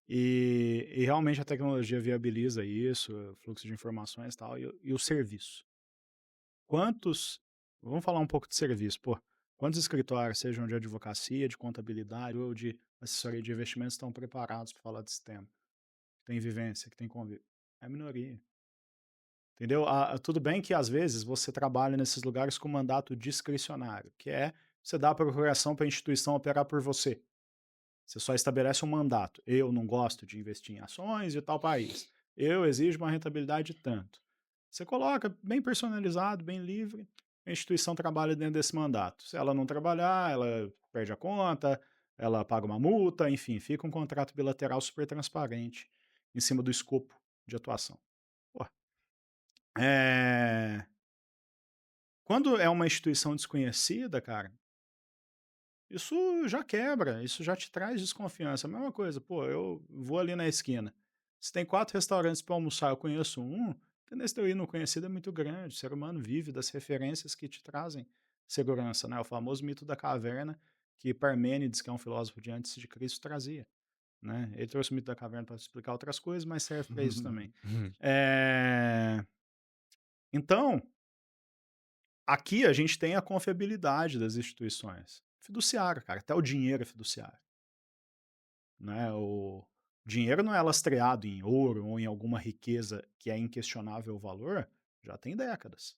E realmente a tecnologia viabiliza isso, o fluxo de informações e tal, e o serviço. Quantos vamos falar um pouco de serviço, pô, quantos escritórios, sejam de advocacia, de contabilidade ou de assessoria de investimentos, estão preparados para falar desse tema? Que tem vivência, que tem convívio? É a minoria, entendeu? Tudo bem que às vezes você trabalha nesses lugares com mandato discricionário, que é você dá a procuração para a instituição operar por você. Você só estabelece um mandato. Eu não gosto de investir em ações de tal país. Eu exijo uma rentabilidade de tanto. Você coloca bem personalizado, bem livre. A instituição trabalha dentro desse mandato. Se ela não trabalhar, ela perde a conta, ela paga uma multa, enfim, fica um contrato bilateral super transparente em cima do escopo de atuação. Pô, é, quando é uma instituição desconhecida, cara, isso já quebra, isso já te traz desconfiança. A mesma coisa, pô, eu vou ali na esquina. Se tem 4 restaurantes para almoçar, eu conheço um, a tendência de eu ir no conhecido é muito grande. O ser humano vive das referências que te trazem segurança, né? O famoso mito da caverna, que Parmênides, que é um filósofo de antes de Cristo, trazia, né? Ele trouxe o mito da caverna para explicar outras coisas, mas serve para isso também. Eh, Então, aqui a gente tem a confiabilidade das instituições. Fiduciário, cara, até o dinheiro é fiduciário. Né, o dinheiro não é lastreado em ouro ou em alguma riqueza que é inquestionável o valor, já tem décadas.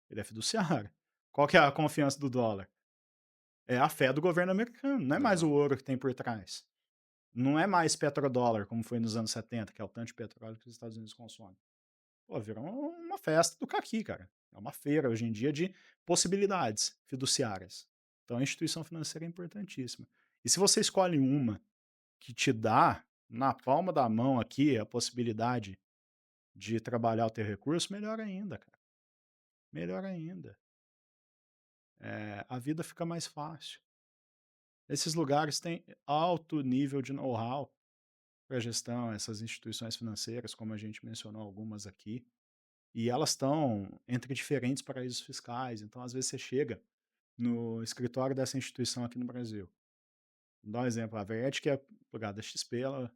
Ele é fiduciário. Qual que é a confiança do dólar? É a fé do governo americano, não é mais o Exato. ouro que tem por trás. Não é mais petrodólar, como foi nos anos 70, que é o tanto de petróleo que os Estados Unidos consomem. Pô, virou uma festa do caqui, cara. É uma feira hoje em dia de possibilidades fiduciárias. Então a instituição financeira é importantíssima. E se você escolhe uma que te dá na palma da mão aqui a possibilidade de trabalhar o teu recurso, melhor ainda, cara. Melhor ainda. A vida fica mais fácil. Esses lugares têm alto nível de know-how para gestão, essas instituições financeiras, como a gente mencionou algumas aqui, e elas estão entre diferentes paraísos fiscais. Então, às vezes, você chega no escritório dessa instituição aqui no Brasil. Vou dar um exemplo, a Vert, que é plugada da XP, ela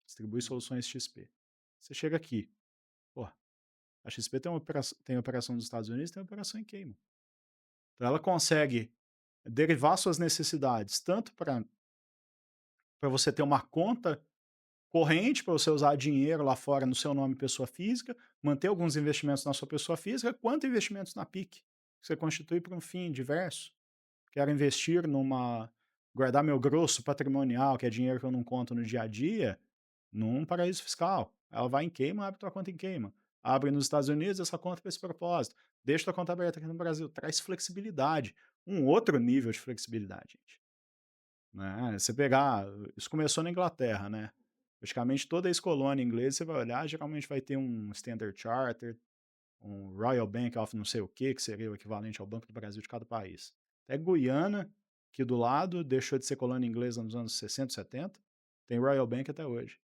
distribui soluções XP. Você chega aqui, pô, a XP tem operação nos Estados Unidos, tem operação em Cayman. Então ela consegue derivar suas necessidades tanto para você ter uma conta corrente para você usar dinheiro lá fora no seu nome pessoa física, manter alguns investimentos na sua pessoa física, quanto investimentos na PIC, que você constitui para um fim diverso. Quero investir guardar meu grosso patrimonial, que é dinheiro que eu não conto no dia a dia, num paraíso fiscal. Ela vai em Cayman, abre tua conta em Cayman. Abre nos Estados Unidos essa conta para esse propósito. Deixa tua conta aberta aqui no Brasil. Traz flexibilidade. Um outro nível de flexibilidade, gente. Né? Você pegar. Isso começou na Inglaterra, né? Praticamente toda a ex-colônia inglesa, você vai olhar, geralmente vai ter um Standard Chartered, um Royal Bank of não sei o que seria o equivalente ao Banco do Brasil de cada país. Até Guiana, aqui do lado, deixou de ser colônia inglesa nos anos 60, 70, tem Royal Bank até hoje.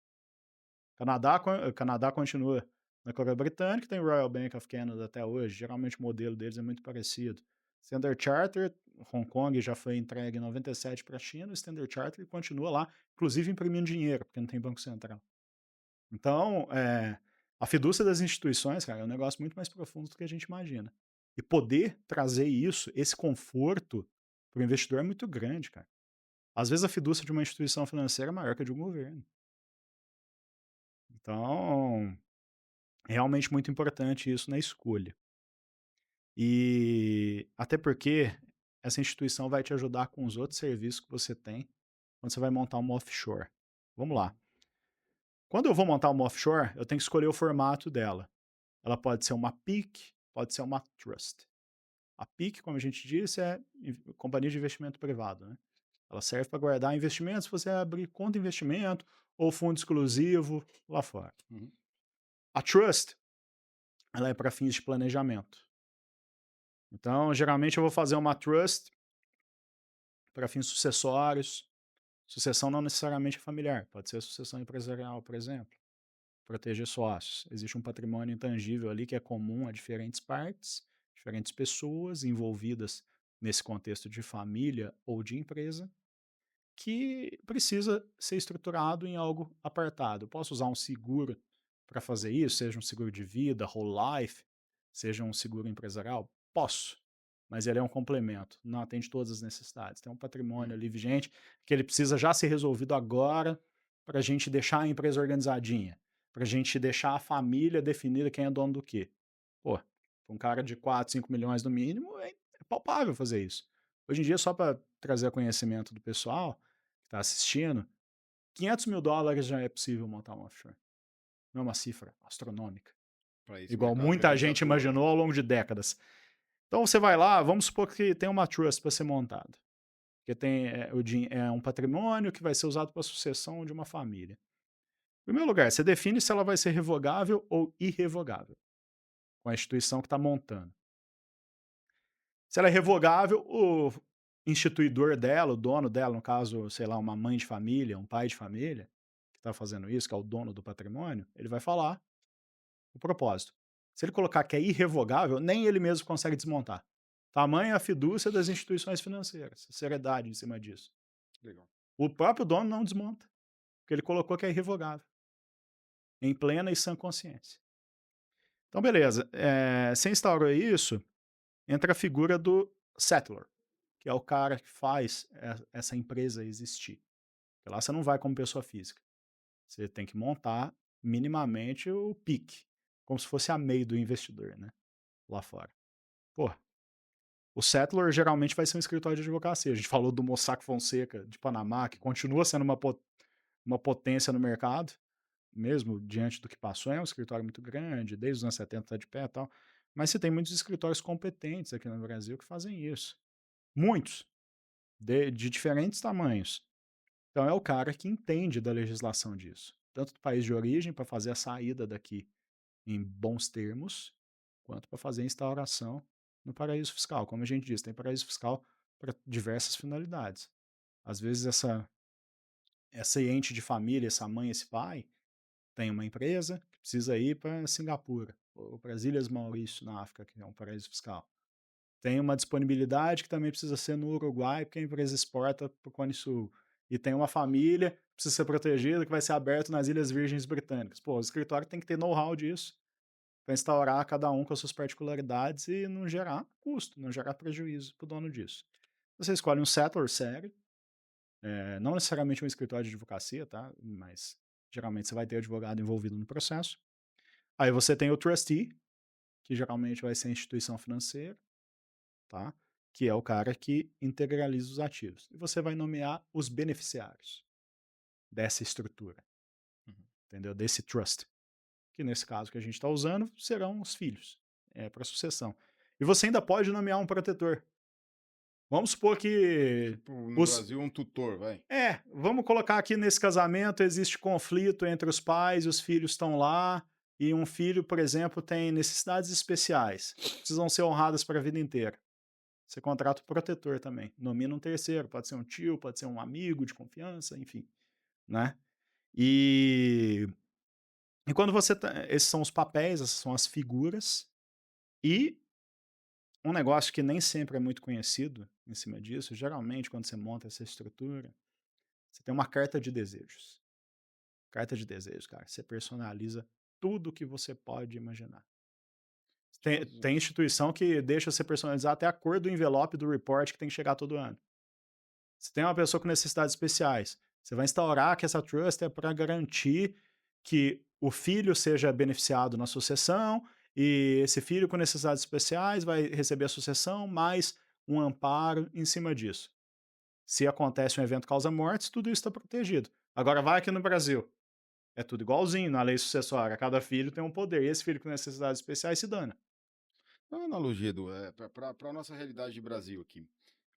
Canadá continua na coroa britânica, tem Royal Bank of Canada até hoje, geralmente o modelo deles é muito parecido. Standard Chartered, Hong Kong já foi entregue em 97 para a China, o Standard Chartered continua lá, inclusive imprimindo dinheiro, porque não tem banco central. Então, a fidúcia das instituições, cara, é um negócio muito mais profundo do que a gente imagina. E poder trazer isso, esse conforto, para o investidor é muito grande, cara. Às vezes a fidúcia de uma instituição financeira é maior que a de um governo. Então, é realmente muito importante isso na escolha. E até porque essa instituição vai te ajudar com os outros serviços que você tem quando você vai montar uma offshore. Vamos lá. Quando eu vou montar uma offshore, eu tenho que escolher o formato dela. Ela pode ser uma PIC, pode ser uma trust. A PIC, como a gente disse, é companhia de investimento privado, né? Ela serve para guardar investimentos, você abrir conta de investimento ou fundo exclusivo lá fora. Uhum. A trust ela é para fins de planejamento. Então, geralmente eu vou fazer uma trust para fins sucessórios. Sucessão não necessariamente familiar, pode ser sucessão empresarial, por exemplo. Proteger sócios. Existe um patrimônio intangível ali que é comum a diferentes partes, diferentes pessoas envolvidas nesse contexto de família ou de empresa, que precisa ser estruturado em algo apartado. Eu posso usar um seguro para fazer isso, seja um seguro de vida, whole life, seja um seguro empresarial? Posso, mas ele é um complemento, não atende todas as necessidades. Tem um patrimônio ali vigente que ele precisa já ser resolvido agora para a gente deixar a empresa organizadinha, para a gente deixar a família definida quem é dono do quê. Pô, pra um cara de 4, 5 milhões no mínimo, é palpável fazer isso. Hoje em dia, só para trazer conhecimento do pessoal que está assistindo, $500 mil já é possível montar um offshore. Não é uma cifra astronômica, Para esse igual mercado que a muita gente gente atua. imaginou ao longo de décadas. Então você vai lá, vamos supor que tem uma trust para ser montada, que tem um patrimônio que vai ser usado para a sucessão de uma família. Em primeiro lugar, você define se ela vai ser revogável ou irrevogável com a instituição que está montando. Se ela é revogável, o instituidor dela, o dono dela, no caso, sei lá, uma mãe de família, um pai de família, que está fazendo isso, que é o dono do patrimônio, ele vai falar o propósito. Se ele colocar que é irrevogável, nem ele mesmo consegue desmontar. Tamanha a fidúcia das instituições financeiras, a seriedade em cima disso. Legal. O próprio dono não desmonta, porque ele colocou que é irrevogável, em plena e sã consciência. Então, beleza. Você instaurou isso, entra a figura do settler, que é o cara que faz essa empresa existir. Porque lá você não vai como pessoa física. Você tem que montar minimamente o PIC, como se fosse a MEI do investidor, né? Lá fora. Pô, o settler geralmente vai ser um escritório de advocacia. A gente falou do Mossack Fonseca de Panamá, que continua sendo uma potência no mercado, mesmo diante do que passou. É um escritório muito grande, desde os anos 70 está de pé e tal. Mas você tem muitos escritórios competentes aqui no Brasil que fazem isso. Muitos. De diferentes tamanhos. Então é o cara que entende da legislação disso. Tanto do país de origem, para fazer a saída daqui em bons termos, quanto para fazer a instauração no paraíso fiscal. Como a gente disse, tem paraíso fiscal para diversas finalidades. Às vezes essa ente de família, essa mãe, esse pai, tem uma empresa que precisa ir para Singapura, ou para as Ilhas Maurício, na África, que é um paraíso fiscal. Tem uma disponibilidade que também precisa ser no Uruguai, porque a empresa exporta para o Cone Sul. E tem uma família que precisa ser protegida, que vai ser aberto nas Ilhas Virgens Britânicas. Pô, o escritório tem que ter know-how disso, para instaurar cada um com as suas particularidades e não gerar custo, não gerar prejuízo para o dono disso. Você escolhe um settler sério, não necessariamente um escritório de advocacia, tá? Mas geralmente você vai ter advogado envolvido no processo. Aí você tem o trustee, que geralmente vai ser a instituição financeira, tá? Que é o cara que integraliza os ativos. E você vai nomear os beneficiários dessa estrutura, entendeu? Desse trust. Que nesse caso que a gente está usando serão os filhos, para sucessão. E você ainda pode nomear um protetor. Vamos supor que Tipo, no Brasil, um tutor, vai. vamos colocar aqui nesse casamento existe conflito entre os pais, os filhos estão lá, e um filho, por exemplo, tem necessidades especiais, precisam ser honradas para a vida inteira. Você contrata o protetor também, nomina um terceiro, pode ser um tio, pode ser um amigo de confiança, enfim, né? E, e quando esses são os papéis, essas são as figuras, e um negócio que nem sempre é muito conhecido em cima disso, geralmente quando você monta essa estrutura, você tem uma carta de desejos. Carta de desejos, cara, você personaliza tudo que você pode imaginar. Tem instituição que deixa você personalizar até a cor do envelope do report que tem que chegar todo ano. Se tem uma pessoa com necessidades especiais, você vai instaurar que essa trust é para garantir que o filho seja beneficiado na sucessão e esse filho com necessidades especiais vai receber a sucessão mais um amparo em cima disso. Se acontece um evento causa-mortes, tudo isso está protegido. Agora vai aqui no Brasil. É tudo igualzinho na lei sucessória. Cada filho tem um poder. E esse filho com necessidades especiais se dana. Uma analogia, Edu, para a nossa realidade de Brasil aqui.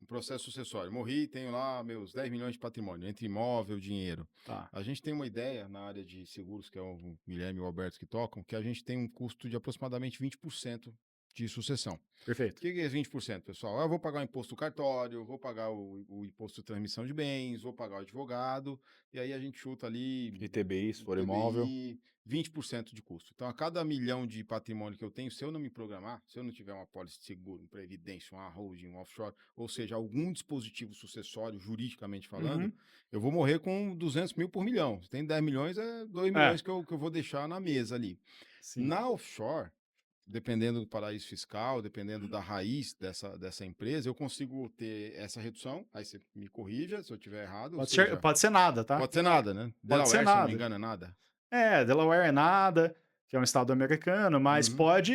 Um processo sucessório. Morri, tenho lá meus 10 milhões de patrimônio, entre imóvel, dinheiro. Tá. A gente tem uma ideia na área de seguros, que é o Guilherme e o Alberto que tocam, que a gente tem um custo de aproximadamente 20% de sucessão. O Perfeito. que é 20%, pessoal? Eu vou pagar o imposto do cartório, vou pagar o imposto de transmissão de bens, vou pagar o advogado, e aí a gente chuta ali ITBI, se for TBI, imóvel. 20% de custo. Então, a cada milhão de patrimônio que eu tenho, se eu não me programar, se eu não tiver uma pólice de seguro, uma previdência, uma holding, um offshore, ou seja, algum dispositivo sucessório, juridicamente falando, Uhum. eu vou morrer com 200 mil por milhão. Se tem 10 milhões, é 2 É. milhões que eu vou deixar na mesa ali. Sim. Na offshore, dependendo do paraíso fiscal, dependendo da raiz dessa empresa, eu consigo ter essa redução. Aí você me corrija se eu estiver errado. Ou seja, Pode ser nada, tá? pode ser nada, né? Pode ser Delaware, se eu não me nada. engano, é nada. Delaware é nada, que é um estado americano, mas Uhum. pode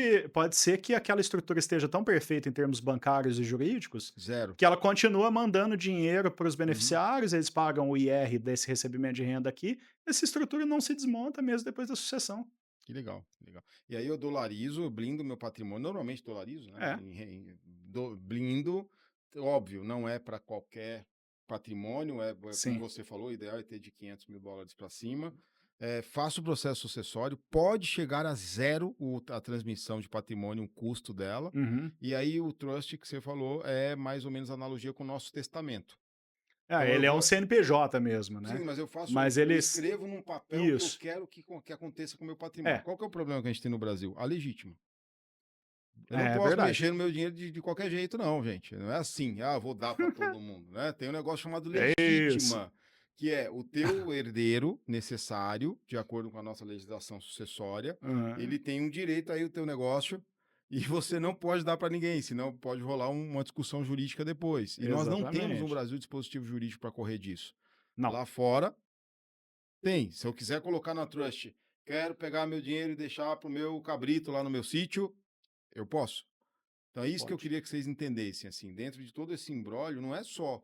ser que aquela estrutura esteja tão perfeita em termos bancários e jurídicos Zero. que ela continua mandando dinheiro para os beneficiários, eles pagam o IR desse recebimento de renda aqui, essa estrutura não se desmonta mesmo depois da sucessão. Que legal, que legal. E aí eu dolarizo, eu blindo meu patrimônio. Normalmente dolarizo, né? É. Blindo, óbvio, não é para qualquer patrimônio, como Sim. você falou, o ideal é ter de 500 mil dólares para cima. Faço o processo sucessório, pode chegar a zero a transmissão de patrimônio, o custo dela. Uhum. E aí o trust que você falou é mais ou menos analogia com o nosso testamento. Então, Ele é um CNPJ mesmo, Sim, né? mas eu Mas eu eles. escrevo num papel Isso. que eu quero que aconteça com o meu patrimônio. É, Qual que é o problema que a gente tem no Brasil? A legítima. Eu não é posso verdade. mexer no meu dinheiro de qualquer jeito, não, gente. Não é assim, vou dar para todo mundo, né? Tem um negócio chamado É isso. legítima, que é o teu herdeiro necessário, de acordo com a nossa legislação sucessória, Uhum. ele tem um direito aí o teu negócio e você não pode dar para ninguém, senão pode rolar uma discussão jurídica depois. E nós não temos no Exatamente. Brasil dispositivo jurídico para correr disso. Não. Lá fora tem. Se eu quiser colocar na trust, quero pegar meu dinheiro e deixar para o meu cabrito lá no meu sítio, eu posso. Então é isso que eu Pode. queria que vocês entendessem, assim, dentro de todo esse imbróglio, não é só,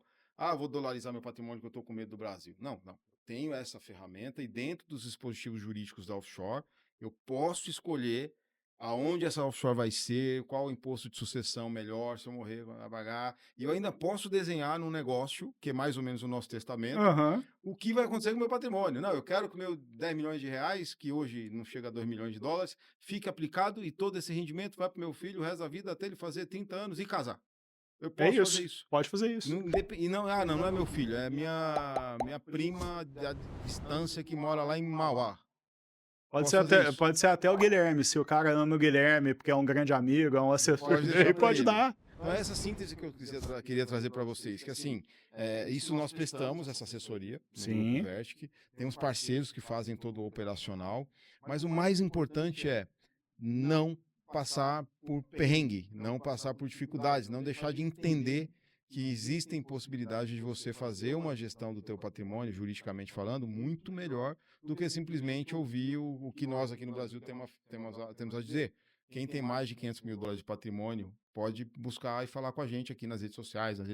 vou dolarizar meu patrimônio que eu estou com medo do Brasil. Não, não. Tenho essa ferramenta e dentro dos dispositivos jurídicos da offshore, eu posso escolher aonde essa offshore vai ser, qual o imposto de sucessão melhor, se eu morrer, vai pagar. E eu ainda posso desenhar num negócio, que é mais ou menos o nosso testamento, Aham. o que vai acontecer com o meu patrimônio. Não, eu quero que o meu 10 milhões de reais, que hoje não chega a 2 milhões de dólares, fique aplicado e todo esse rendimento vai para o meu filho o resto da vida até ele fazer 30 anos e casar. Eu É posso fazer isso. isso. Pode fazer isso. E não, não é meu filho, é minha prima da distância que mora lá em Mauá. Posso fazer isso. Pode ser até o Guilherme, se o cara ama o Guilherme, porque é um grande amigo, é um assessor Pode deixar dele, pra pode ele. dar. Então, é essa síntese que eu queria trazer para vocês, que assim, isso nós prestamos, essa assessoria no Sim. Grupo Vertic, temos parceiros que fazem todo o operacional, mas o mais importante é não passar por perrengue, não passar por dificuldades, não deixar de entender que existem possibilidades de você fazer uma gestão do teu patrimônio, juridicamente falando, muito melhor do que simplesmente ouvir o que nós aqui no Brasil temos a dizer. Quem tem mais de 500 mil dólares de patrimônio pode buscar e falar com a gente aqui nas redes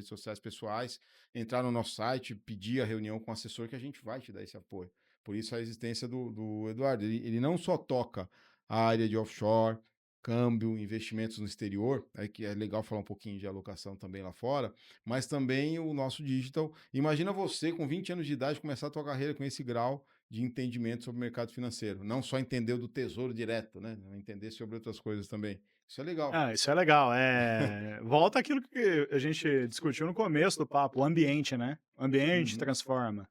sociais pessoais, entrar no nosso site, pedir a reunião com o assessor que a gente vai te dar esse apoio. Por isso a existência do Eduardo. Ele não só toca a área de offshore, câmbio, investimentos no exterior, que é legal falar um pouquinho de alocação também lá fora, mas também o nosso digital. Imagina você, com 20 anos de idade, começar a tua carreira com esse grau de entendimento sobre o mercado financeiro. Não só entender do tesouro direto, né? Entender sobre outras coisas também. Isso é legal. Isso é legal. Volta àquilo que a gente discutiu no começo do papo, o ambiente, né? O ambiente transforma.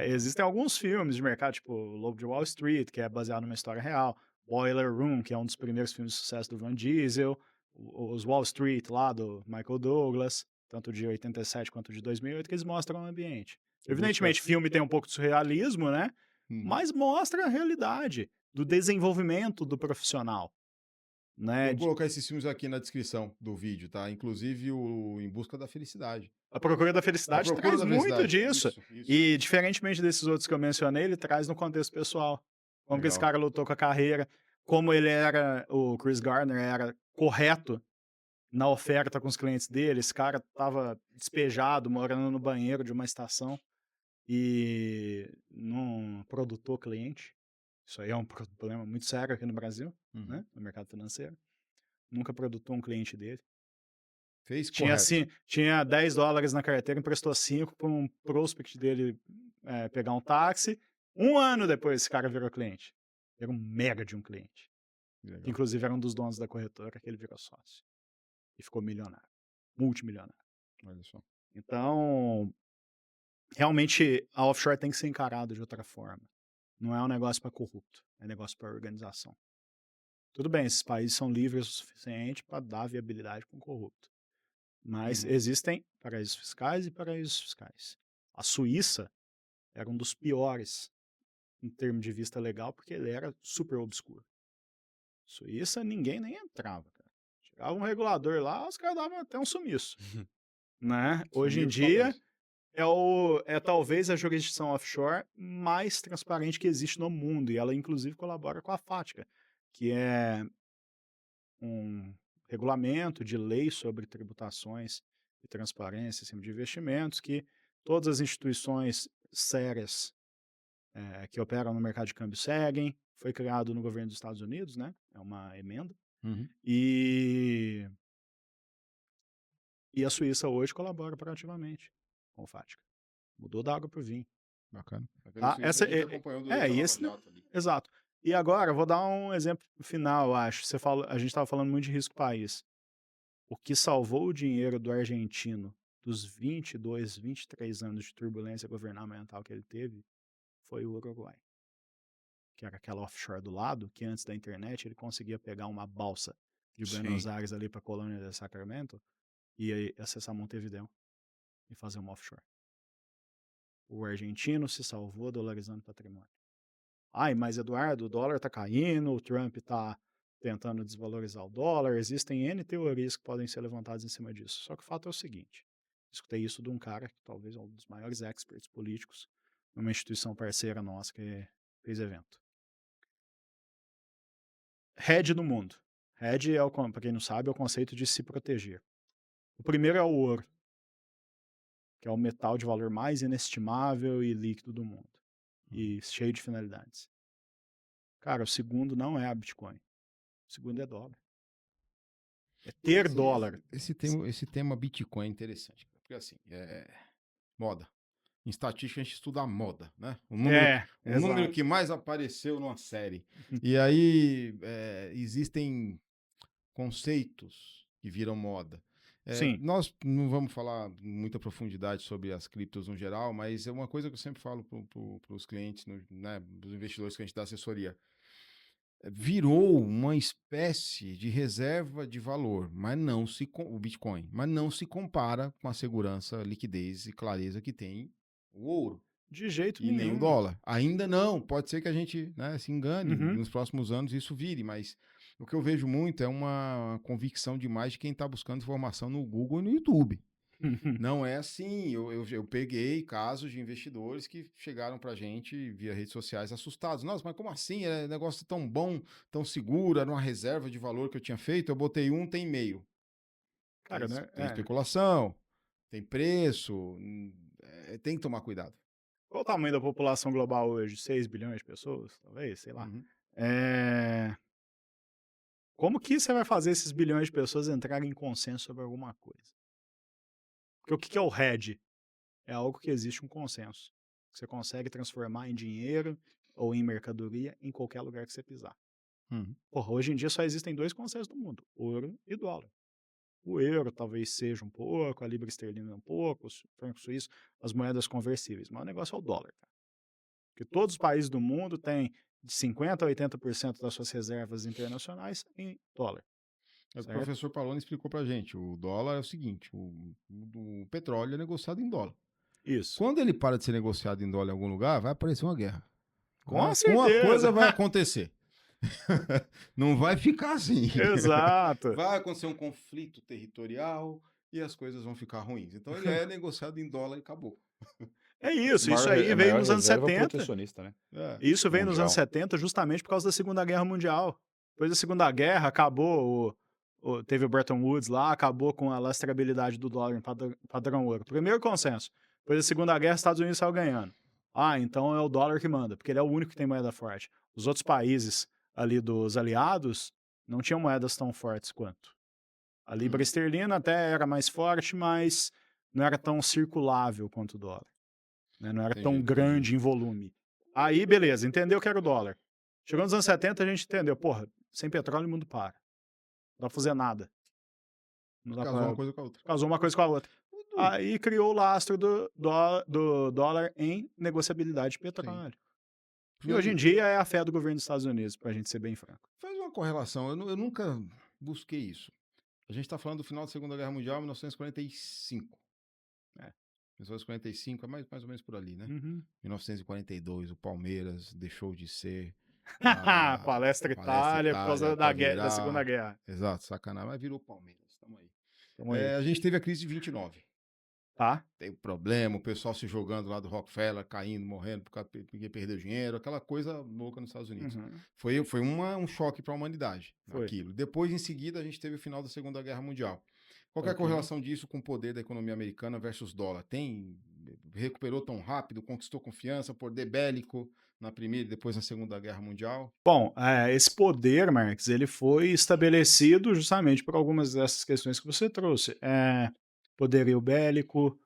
Existem alguns filmes de mercado, tipo Lobo de Wall Street, que é baseado numa história real, Boiler Room, que é um dos primeiros filmes de sucesso do Van Diesel, os Wall Street lá do Michael Douglas, tanto de 87 quanto de 2008, que eles mostram o ambiente. Evidentemente, filme tem um pouco de surrealismo, né? Mas mostra a realidade do desenvolvimento do profissional, né? Vou colocar esses filmes aqui na descrição do vídeo, tá? Inclusive o Em Busca da Felicidade. A Procura da Felicidade traz muito disso. Isso. E, diferentemente desses outros que eu mencionei, ele traz no contexto pessoal. Como que esse cara lutou com a carreira, como o Chris Gardner era correto na oferta com os clientes dele. Esse cara estava despejado, morando no banheiro de uma estação e não produtor cliente. Isso aí é um problema muito sério aqui no Brasil, né? No mercado financeiro. Nunca produtou um cliente dele. Fez Tinha, correto. assim, tinha $10 na carteira, emprestou 5 para um prospect dele pegar um táxi. 1 ano depois, esse cara virou cliente. Era um mega de um cliente. Que legal. Que, inclusive, era um dos donos da corretora, que ele virou sócio. E ficou milionário. Multimilionário. Olha só. Então, realmente, a offshore tem que ser encarada de outra forma. Não é um negócio para corrupto, é negócio para organização. Tudo bem, esses países são livres o suficiente para dar viabilidade para um corrupto. Mas existem paraísos fiscais e paraísos fiscais. A Suíça era um dos piores em termos de vista legal, porque ele era super obscuro. Suíça, ninguém nem entrava, cara. Chegava um regulador lá, os caras davam até um sumiço. Né? Hoje em Sumiu só dia, mesmo. é talvez a jurisdição offshore mais transparente que existe no mundo. E ela, inclusive, colabora com a FATCA, que é um regulamento de lei sobre tributações e transparência em cima de investimentos, que todas as instituições sérias que operam no mercado de câmbio seguem. Foi criado no governo dos Estados Unidos, né? É uma emenda. Uhum. E a Suíça hoje colabora proativamente com o FATCA. Mudou da água para o vinho. Bacana. Tá? Essa a gente acompanhou durante e a Lava esse, Jato ali. exato. E agora, vou dar um exemplo final, eu acho. A gente estava falando muito de risco país. O que salvou o dinheiro do argentino dos 22, 23 anos de turbulência governamental que ele teve foi o Uruguai. Que era aquela offshore do lado, que antes da internet ele conseguia pegar uma balsa de Buenos Aires ali para a colônia de Sacramento e aí acessar Montevideo e fazer uma offshore. O argentino se salvou dolarizando patrimônio. Ai, mas Eduardo, o dólar tá caindo, o Trump tá tentando desvalorizar o dólar, existem N teorias que podem ser levantadas em cima disso. Só que o fato é o seguinte, escutei isso de um cara que talvez é um dos maiores experts políticos numa instituição parceira nossa que fez evento. Hedge no mundo. Hedge, para quem não sabe, é o conceito de se proteger. O primeiro é o ouro, que é o metal de valor mais inestimável e líquido do mundo. E cheio de finalidades. Cara, o segundo não é a Bitcoin. O segundo é dólar. É ter dólar. Esse tema Bitcoin é interessante. Porque assim, moda. Em estatística a gente estuda a moda, né? O número que mais apareceu numa série. E aí existem conceitos que viram moda. Sim. Nós não vamos falar em muita profundidade sobre as criptos no geral, mas é uma coisa que eu sempre falo para os clientes, né, os investidores que a gente dá assessoria. Virou uma espécie de reserva de valor, mas não o Bitcoin, mas não se compara com a segurança, liquidez e clareza que tem o ouro. De jeito E nenhum. nem o dólar. Ainda não. Pode ser que a gente, né, se engane. Uhum. Nos próximos anos isso vire, mas o que eu vejo muito é uma convicção demais de quem está buscando informação no Google e no YouTube. Não é assim. Eu peguei casos de investidores que chegaram para a gente via redes sociais assustados. Nossa, mas como assim? É um negócio tão bom, tão seguro, era uma reserva de valor que eu tinha feito. Eu botei tem meio. Cara, né? Tem especulação, tem preço, tem que tomar cuidado. Qual o tamanho da população global hoje? 6 bilhões de pessoas? Talvez, sei lá. Uhum. Como que você vai fazer esses bilhões de pessoas entrarem em consenso sobre alguma coisa? Porque o que é o hedge? É algo que existe um consenso. Você consegue transformar em dinheiro ou em mercadoria em qualquer lugar que você pisar. Uhum. Porra, hoje em dia só existem 2 consensos no mundo: ouro e dólar. O euro talvez seja um pouco, a libra esterlina um pouco, o franco suíço, as moedas conversíveis. Mas o negócio é o dólar, cara. Porque todos os países do mundo têm de 50% a 80% das suas reservas internacionais em dólar. O professor Paloni explicou pra gente, o dólar é o seguinte, o petróleo é negociado em dólar. Isso. Quando ele para de ser negociado em dólar em algum lugar, vai aparecer uma guerra. Com certeza. Uma coisa vai acontecer. Não vai ficar assim. Exato. Vai acontecer um conflito territorial e as coisas vão ficar ruins. Então ele é negociado em dólar e acabou. É isso. Isso aí veio nos anos 70. Protecionista, né? Isso veio nos Mundial. anos 70 justamente por causa da Segunda Guerra Mundial. Depois da Segunda Guerra, acabou teve o Bretton Woods lá, acabou com a lastreabilidade do dólar em padrão ouro. Primeiro consenso. Depois da Segunda Guerra, os Estados Unidos saiu ganhando. Então é o dólar que manda, porque ele é o único que tem moeda forte. Os outros países ali dos aliados não tinham moedas tão fortes quanto. A libra esterlina até era mais forte, mas não era tão circulável quanto o dólar, né? Não era tão Entendi, grande em volume. Aí, beleza, entendeu que era o dólar. Chegou nos anos 70, a gente entendeu, porra, sem petróleo o mundo para. Não dá pra fazer nada. Não dá Casou uma pra... coisa com a outra. Casou uma coisa com a outra. Tudo. Aí criou o lastro do dólar em negociabilidade de petróleo. E hoje em dia é a fé do governo dos Estados Unidos, pra gente ser bem franco. Faz uma correlação, eu nunca busquei isso. A gente está falando do final da Segunda Guerra Mundial, 1945. É. 1945 é mais ou menos por ali, né? Uhum. 1942, o Palmeiras deixou de ser Palestra Itália por causa da Segunda Guerra. Exato, sacanagem, mas virou Palmeiras, tamo aí. Tamo aí. A gente teve a crise de 29. Tá? Teve problema, o pessoal se jogando lá do Rockefeller, caindo, morrendo porque perdeu dinheiro, aquela coisa louca nos Estados Unidos. Uhum. Foi um choque para a humanidade, Foi. aquilo. Depois, em seguida, a gente teve o final da Segunda Guerra Mundial. Qual que é a Ok. correlação disso com o poder da economia americana versus dólar? Recuperou tão rápido, conquistou confiança, poder bélico na Primeira e depois na Segunda Guerra Mundial? Bom, esse poder, Marx, ele foi estabelecido justamente por algumas dessas questões que você trouxe. Poderio bélico,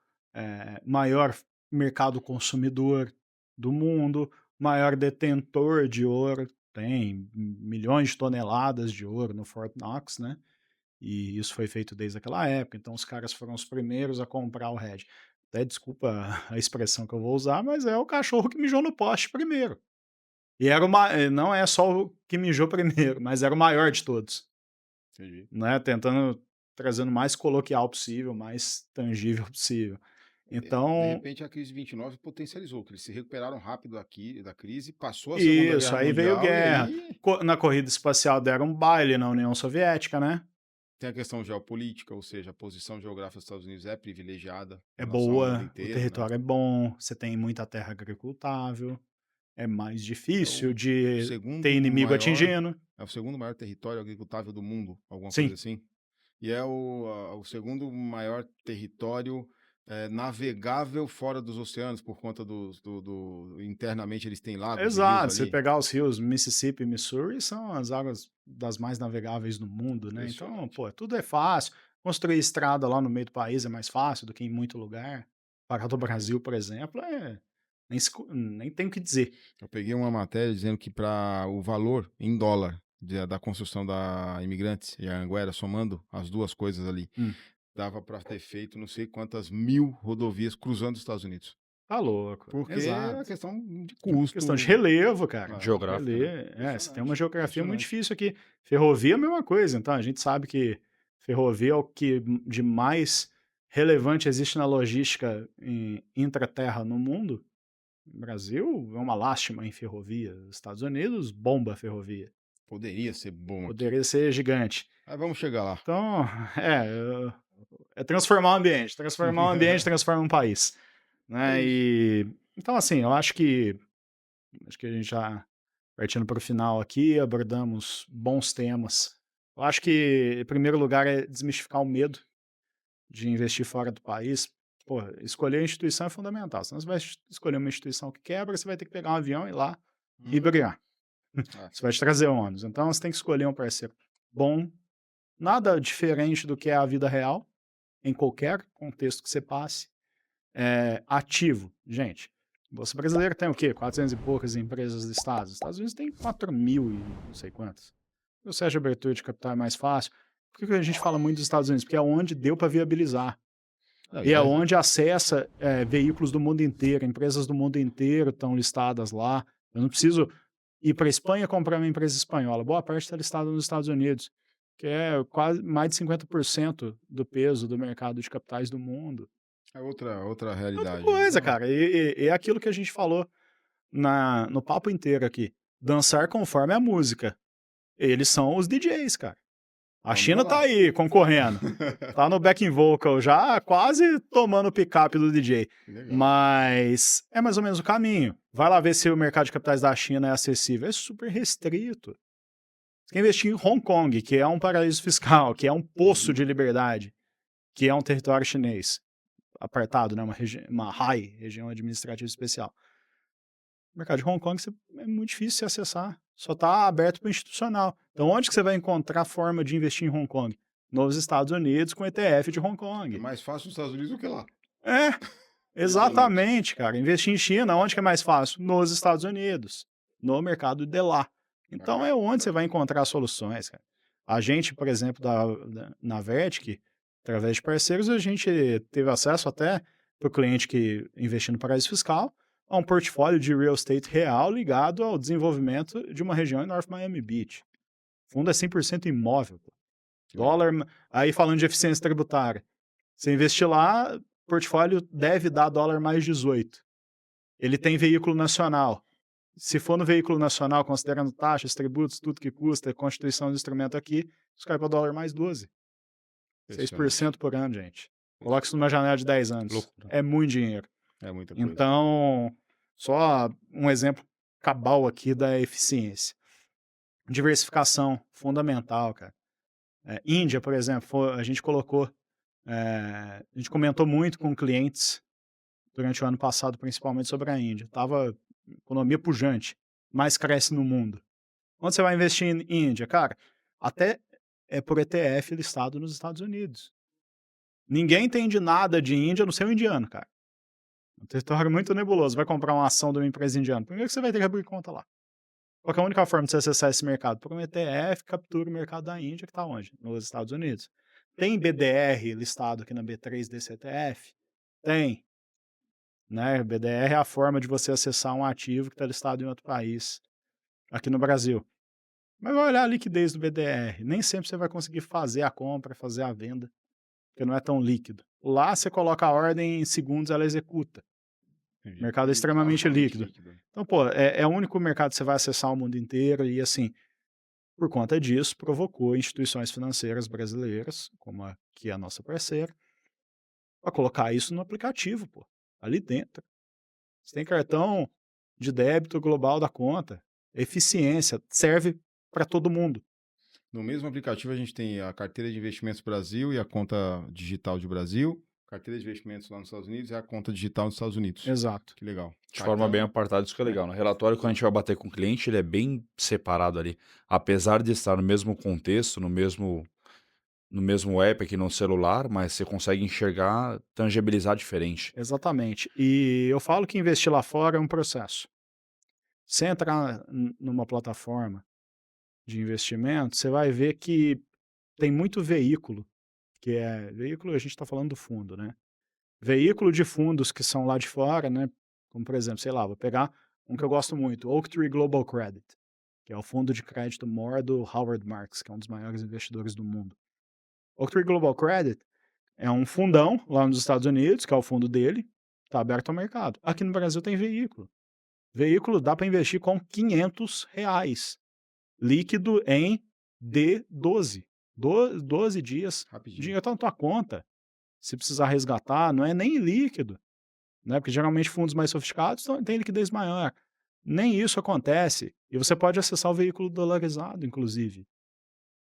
maior mercado consumidor do mundo, maior detentor de ouro, tem milhões de toneladas de ouro no Fort Knox, né? E isso foi feito desde aquela época, então os caras foram os primeiros a comprar o hedge. Até desculpa a expressão que eu vou usar, mas é o cachorro que mijou no poste primeiro. E não é só o que mijou primeiro, mas era o maior de todos, Entendi. né? Tentando trazendo o mais coloquial possível, mais tangível possível. De Então, repente, a crise de 29 potencializou, que eles se recuperaram rápido aqui da crise, passou a Segunda isso, Guerra aí veio Mundial guerra. e aí Na corrida espacial deram um baile na União Soviética, né? tem a questão geopolítica, ou seja, a posição geográfica dos Estados Unidos é privilegiada em É relação ao mundo boa, o inteiro, né? território é bom, você tem muita terra agricultável, é mais É difícil o de segundo ter inimigo maior, atingindo. é o segundo maior território agricultável do mundo, alguma Sim. coisa assim. E é o segundo maior território navegável fora dos oceanos, por conta internamente eles têm lagos e rios Exato, se ali. pegar os rios Mississippi e Missouri, são as águas das mais navegáveis do mundo, né? Então, Impressionante. pô, tudo é fácil. Construir estrada lá no meio do país é mais fácil do que em muito lugar. Para do Brasil, por exemplo, nem tem o que dizer. Eu peguei uma matéria dizendo que para o valor em dólar da construção da Imigrantes e a Anguera, somando as duas coisas ali, dava para ter feito não sei quantas mil rodovias cruzando os Estados Unidos. Tá louco. Porque Exato. é questão de custo. Questão de relevo, cara. Geográfico, Você tem uma geografia muito impressionante. difícil aqui. Ferrovia é a mesma coisa. Então, a gente sabe que ferrovia é o que de mais relevante existe na logística intraterra no mundo. O Brasil é uma lástima em ferrovia. Os Estados Unidos bomba a ferrovia. Poderia ser bom aqui. Poderia ser gigante. Mas vamos chegar lá. Então, é transformar o ambiente. Transformar o ambiente transforma um país. Né? É isso. Então, assim, eu acho que a gente já, partindo para o final aqui, abordamos bons temas. Eu acho que, em primeiro lugar, é desmistificar o medo de investir fora do país. Pô, escolher a instituição é fundamental. Senão você vai escolher uma instituição que quebra, você vai ter que pegar um avião e ir lá e brigar. Você vai te trazer ônus. Então, você tem que escolher um parceiro bom, nada diferente do que é a vida real, em qualquer contexto que você passe. Ativo. Gente, Bolsa Brasileira tem o quê? 400 e poucas empresas listadas. Os Estados Unidos tem 4.000 e não sei quantas. Ou seja, a abertura de capital é mais fácil. Por que a gente fala muito dos Estados Unidos? Porque é onde deu para viabilizar. E é onde acessa veículos do mundo inteiro, empresas do mundo inteiro estão listadas lá. Eu não preciso ir para a Espanha comprar uma empresa espanhola. Boa parte está listada nos Estados Unidos, que é quase mais de 50% do peso do mercado de capitais do mundo. É outra realidade. Outra coisa, Então, cara. E é aquilo que a gente falou no papo inteiro aqui. Dançar conforme a música. Eles são os DJs, cara. A vamos China lá. tá aí, concorrendo. Tá no backing vocal já, quase tomando o picape do DJ. Legal. Mas é mais ou menos o caminho. Vai lá ver se o mercado de capitais da China é acessível. É super restrito. Você quer investir em Hong Kong, que é um paraíso fiscal, que é um poço de liberdade, que é um território chinês apartado, né? Uma RAI, região administrativa especial. O mercado de Hong Kong é muito difícil de acessar. Só está aberto para o institucional. Então, onde que você vai encontrar forma de investir em Hong Kong? nos Estados Unidos com ETF de Hong É Kong. mais fácil nos Estados Unidos do que lá. É, exatamente, cara. Investir em China, onde que é mais fácil? Nos Estados Unidos, no mercado de lá. Então é onde você vai encontrar soluções, cara. A gente, por exemplo, na Vertic, através de parceiros, a gente teve acesso até para o cliente que investiu no paraíso fiscal a um portfólio de real estate real ligado ao desenvolvimento de uma região em North Miami Beach. O fundo é 100% imóvel. Pô. Dólar, aí falando de eficiência tributária, você investir lá, o portfólio deve dar dólar mais 18. Ele tem veículo nacional. Se for no veículo nacional, considerando taxas, tributos, tudo que custa, constituição do instrumento aqui, isso cai para dólar mais 12. 6% por ano, gente. Coloca isso numa janela de 10 anos. Loucura. É muito dinheiro. É muita coisa. Então, só um exemplo cabal aqui da eficiência. Diversificação, fundamental, cara. Índia, por exemplo, a gente colocou, a gente comentou muito com clientes durante o ano passado, principalmente sobre a Índia. Tava economia pujante, mais cresce no mundo. Onde você vai investir em Índia? Cara, até é por ETF listado nos Estados Unidos. Ninguém entende nada de Índia no seu indiano, cara. Um território muito nebuloso. Vai comprar uma ação de uma empresa indiana. Primeiro que você vai ter que abrir conta lá. Qual que é a única forma de você acessar esse mercado? Por um ETF, captura o mercado da Índia, que está onde? Nos Estados Unidos. Tem BDR listado aqui na B3 desse ETF? Tem. Né? BDR é a forma de você acessar um ativo que está listado em outro país, aqui no Brasil. Mas vai olhar a liquidez do BDR. Nem sempre você vai conseguir fazer a compra, fazer a venda, porque não é tão líquido. Lá você coloca a ordem em segundos, ela executa. O mercado é extremamente líquido. Então, pô, é o único mercado que você vai acessar o mundo inteiro e, assim, por conta disso, provocou instituições financeiras brasileiras, como a que é a nossa parceira, para colocar isso no aplicativo, pô, ali dentro. Você tem cartão de débito global da conta, eficiência, serve para todo mundo. No mesmo aplicativo a gente tem a carteira de investimentos Brasil e a conta digital de Brasil, carteira de investimentos lá nos Estados Unidos e a conta digital nos Estados Unidos. Exato. Que legal. De forma bem apartada, isso que é legal. No relatório, quando a gente vai bater com o cliente, ele é bem separado ali. Apesar de estar no mesmo contexto, no mesmo app aqui no celular, mas você consegue enxergar, tangibilizar diferente. Exatamente. E eu falo que investir lá fora é um processo. Você entrar numa plataforma de investimento, você vai ver que tem muito veículo, veículo, a gente está falando do fundo, né? Veículo de fundos que são lá de fora, né? Como, por exemplo, sei lá, vou pegar um que eu gosto muito, Oaktree Global Credit, que é o fundo de crédito maior do Howard Marks, que é um dos maiores investidores do mundo. Oaktree Global Credit é um fundão lá nos Estados Unidos, que é o fundo dele, está aberto ao mercado. Aqui no Brasil tem veículo. Veículo dá para investir com R$500, líquido em D12. 12 dias, o Rapidinho. dinheiro está na tua conta. Se precisar resgatar, não é nem líquido, né? Porque geralmente fundos mais sofisticados têm liquidez maior. Nem isso acontece. E você pode acessar o veículo dolarizado, inclusive.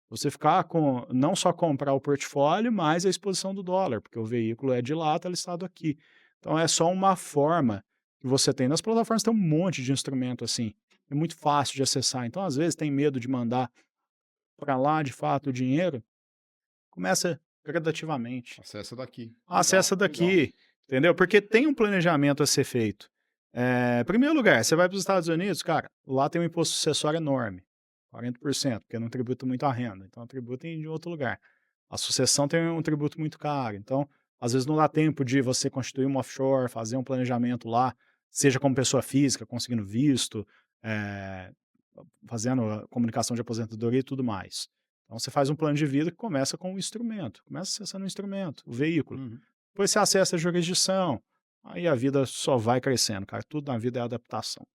Você ficar com, não só comprar o portfólio, mas a exposição do dólar, porque o veículo é de lá, está listado aqui. Então é só uma forma que você tem. Nas plataformas tem um monte de instrumento assim. É muito fácil de acessar. Então, às vezes, tem medo de mandar para lá, de fato, o dinheiro. Começa gradativamente. Acessa daqui. Acessa Legal, daqui, legal. entendeu? Porque tem um planejamento a ser feito. Primeiro lugar, você vai para os Estados Unidos, cara, lá tem um imposto sucessório enorme, 40%, porque não tributa muito a renda, então tributa em outro lugar. A sucessão tem um tributo muito caro, então às vezes não dá tempo de você constituir uma offshore, fazer um planejamento lá, seja como pessoa física, conseguindo visto, fazendo a comunicação de aposentadoria e tudo mais. Então você faz um plano de vida que começa com o instrumento, começa acessando o instrumento, o veículo. Uhum. Depois você acessa a jurisdição, aí a vida só vai crescendo, cara. Tudo na vida é adaptação.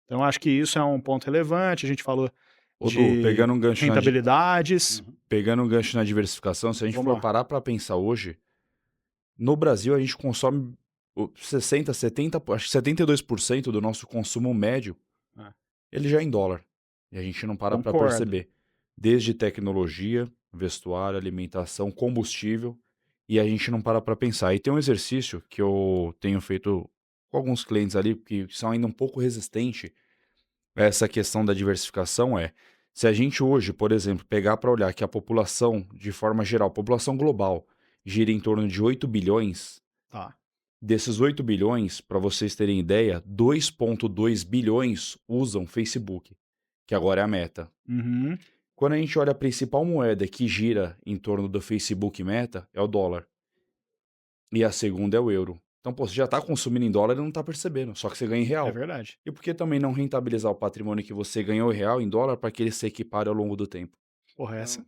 Então acho que isso é um ponto relevante. A gente falou Ô, de Du, pegando um gancho rentabilidades. pegando um gancho na diversificação, se a gente Vamos for lá. parar para pensar hoje, no Brasil a gente consome 60, 70, acho que 72% do nosso consumo médio, ele já é em dólar. E a gente não para para Concordo. perceber. Desde tecnologia, vestuário, alimentação, combustível, e a gente não para para pensar. E tem um exercício que eu tenho feito com alguns clientes ali, que são ainda um pouco resistentes a essa questão da diversificação, Se a gente hoje, por exemplo, pegar para olhar que a população, de forma geral, a população global, gira em torno de 8 bilhões, Tá. desses 8 bilhões, para vocês terem ideia, 2,2 bilhões usam Facebook, que agora é a Meta. Uhum. Quando a gente olha a principal moeda que gira em torno do Facebook e Meta, é o dólar. E a segunda é o euro. Então, pô, você já está consumindo em dólar e não está percebendo, só que você ganha em É real. verdade. E por que também não rentabilizar o patrimônio que você ganhou em real em dólar para que ele se equipare ao longo do tempo? Porra, É, essa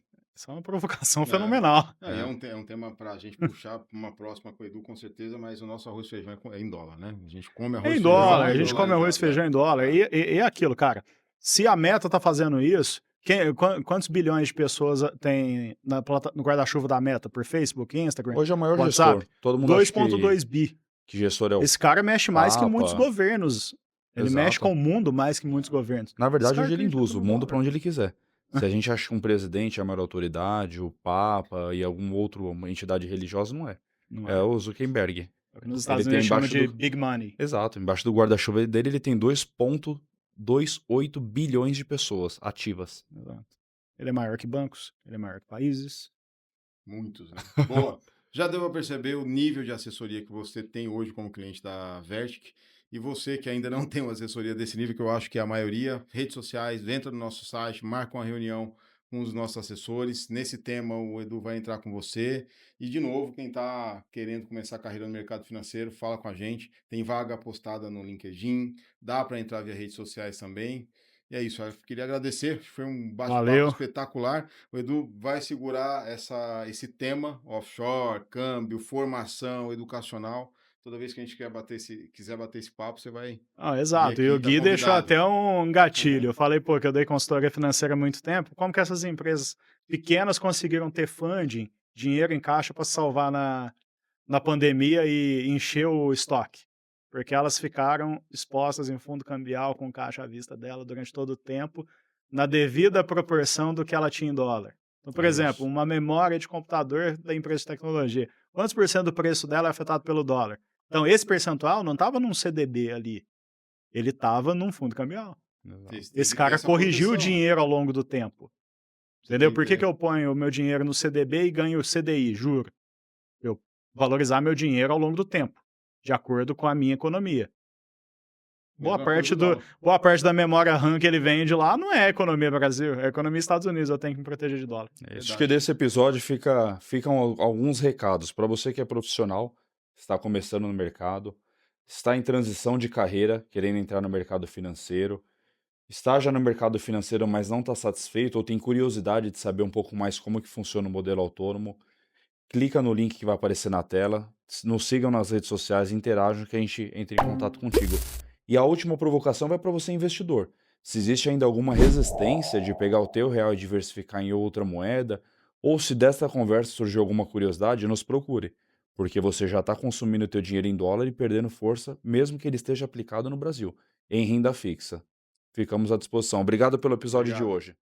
é uma provocação é, fenomenal. é um tema para a gente puxar pra uma próxima com o Edu, com certeza, mas o nosso arroz e feijão é em dólar, né? A gente come É arroz em e feijão dólar, a gente come arroz e dolarizado, feijão em dólar. E é aquilo, cara. Se a Meta tá fazendo isso, quantos bilhões de pessoas tem no guarda-chuva da Meta? Por Facebook, Instagram, Hoje é o maior WhatsApp? gestor. Todo mundo acha 2,2 bi. que gestor é o Esse cara mexe mais que muitos Papa. governos. Ele mexe Exato. com o mundo mais que muitos governos. Na Esse verdade, cara hoje ele acredita induz o no mundo para dólar. onde ele quiser. Se a gente acha que um presidente é a maior autoridade, o Papa e algum outro, uma entidade religiosa, não é. Não É é? o Zuckerberg. É o que nos Ele Estados tem Unidos chama embaixo de do... Big Money. Exato, embaixo do guarda-chuva dele ele tem 2,28 bilhões de pessoas ativas. Exato. Ele é maior que bancos, ele é maior que países. Muitos, né? Boa. Já deu para perceber o nível de assessoria que você tem hoje como cliente da Vertic. E você que ainda não tem uma assessoria desse nível, que eu acho que é a maioria, redes sociais, entra no nosso site, marca uma reunião com os nossos assessores. Nesse tema, o Edu vai entrar com você. E, de novo, quem está querendo começar a carreira no mercado financeiro, fala com a gente. Tem vaga postada no LinkedIn, dá para entrar via redes sociais também. E é isso, eu queria agradecer, foi um bate-papo Valeu. espetacular. O Edu vai segurar esse tema, offshore, câmbio, formação educacional. Toda vez que a gente quiser bater esse papo, você vai Ah, vir exato. E aqui, o tá Gui deixou convidado. até um gatilho. Eu falei, pô, que eu dei consultoria financeira há muito tempo. Como que essas empresas pequenas conseguiram ter funding, dinheiro em caixa para salvar na pandemia e encher o estoque? Porque elas ficaram expostas em fundo cambial com caixa à vista dela durante todo o tempo, na devida proporção do que ela tinha em dólar. Então, por É exemplo, isso. uma memória de computador da empresa de tecnologia. Quantos por cento do preço dela é afetado pelo dólar? Então, esse percentual não estava num CDB ali, ele estava num fundo cambial. Vocês têm Esse que ter cara essa corrigiu o proteção. dinheiro ao longo do tempo. Você Entendeu? tem Por que ter. eu ponho o meu dinheiro no CDB e ganho o CDI? Juro. Eu valorizar meu dinheiro ao longo do tempo, de acordo com a minha economia. Boa Mesma coisa parte, do dólar. boa parte da memória RAM que ele vende lá não é economia Brasil, é economia Estados Unidos. Eu tenho que me proteger de dólar. Acho Verdade. que desse episódio ficam alguns recados para você que é profissional, está começando no mercado, está em transição de carreira, querendo entrar no mercado financeiro, está já no mercado financeiro, mas não está satisfeito ou tem curiosidade de saber um pouco mais como que funciona o modelo autônomo. Clica no link que vai aparecer na tela, nos sigam nas redes sociais, interajam que a gente entre em contato contigo. E a última provocação vai para você, investidor. Se existe ainda alguma resistência de pegar o teu real e diversificar em outra moeda, ou se desta conversa surgiu alguma curiosidade, nos procure, porque você já está consumindo o teu dinheiro em dólar e perdendo força, mesmo que ele esteja aplicado no Brasil, em renda fixa. Ficamos à disposição. Obrigado pelo episódio de Obrigado. hoje.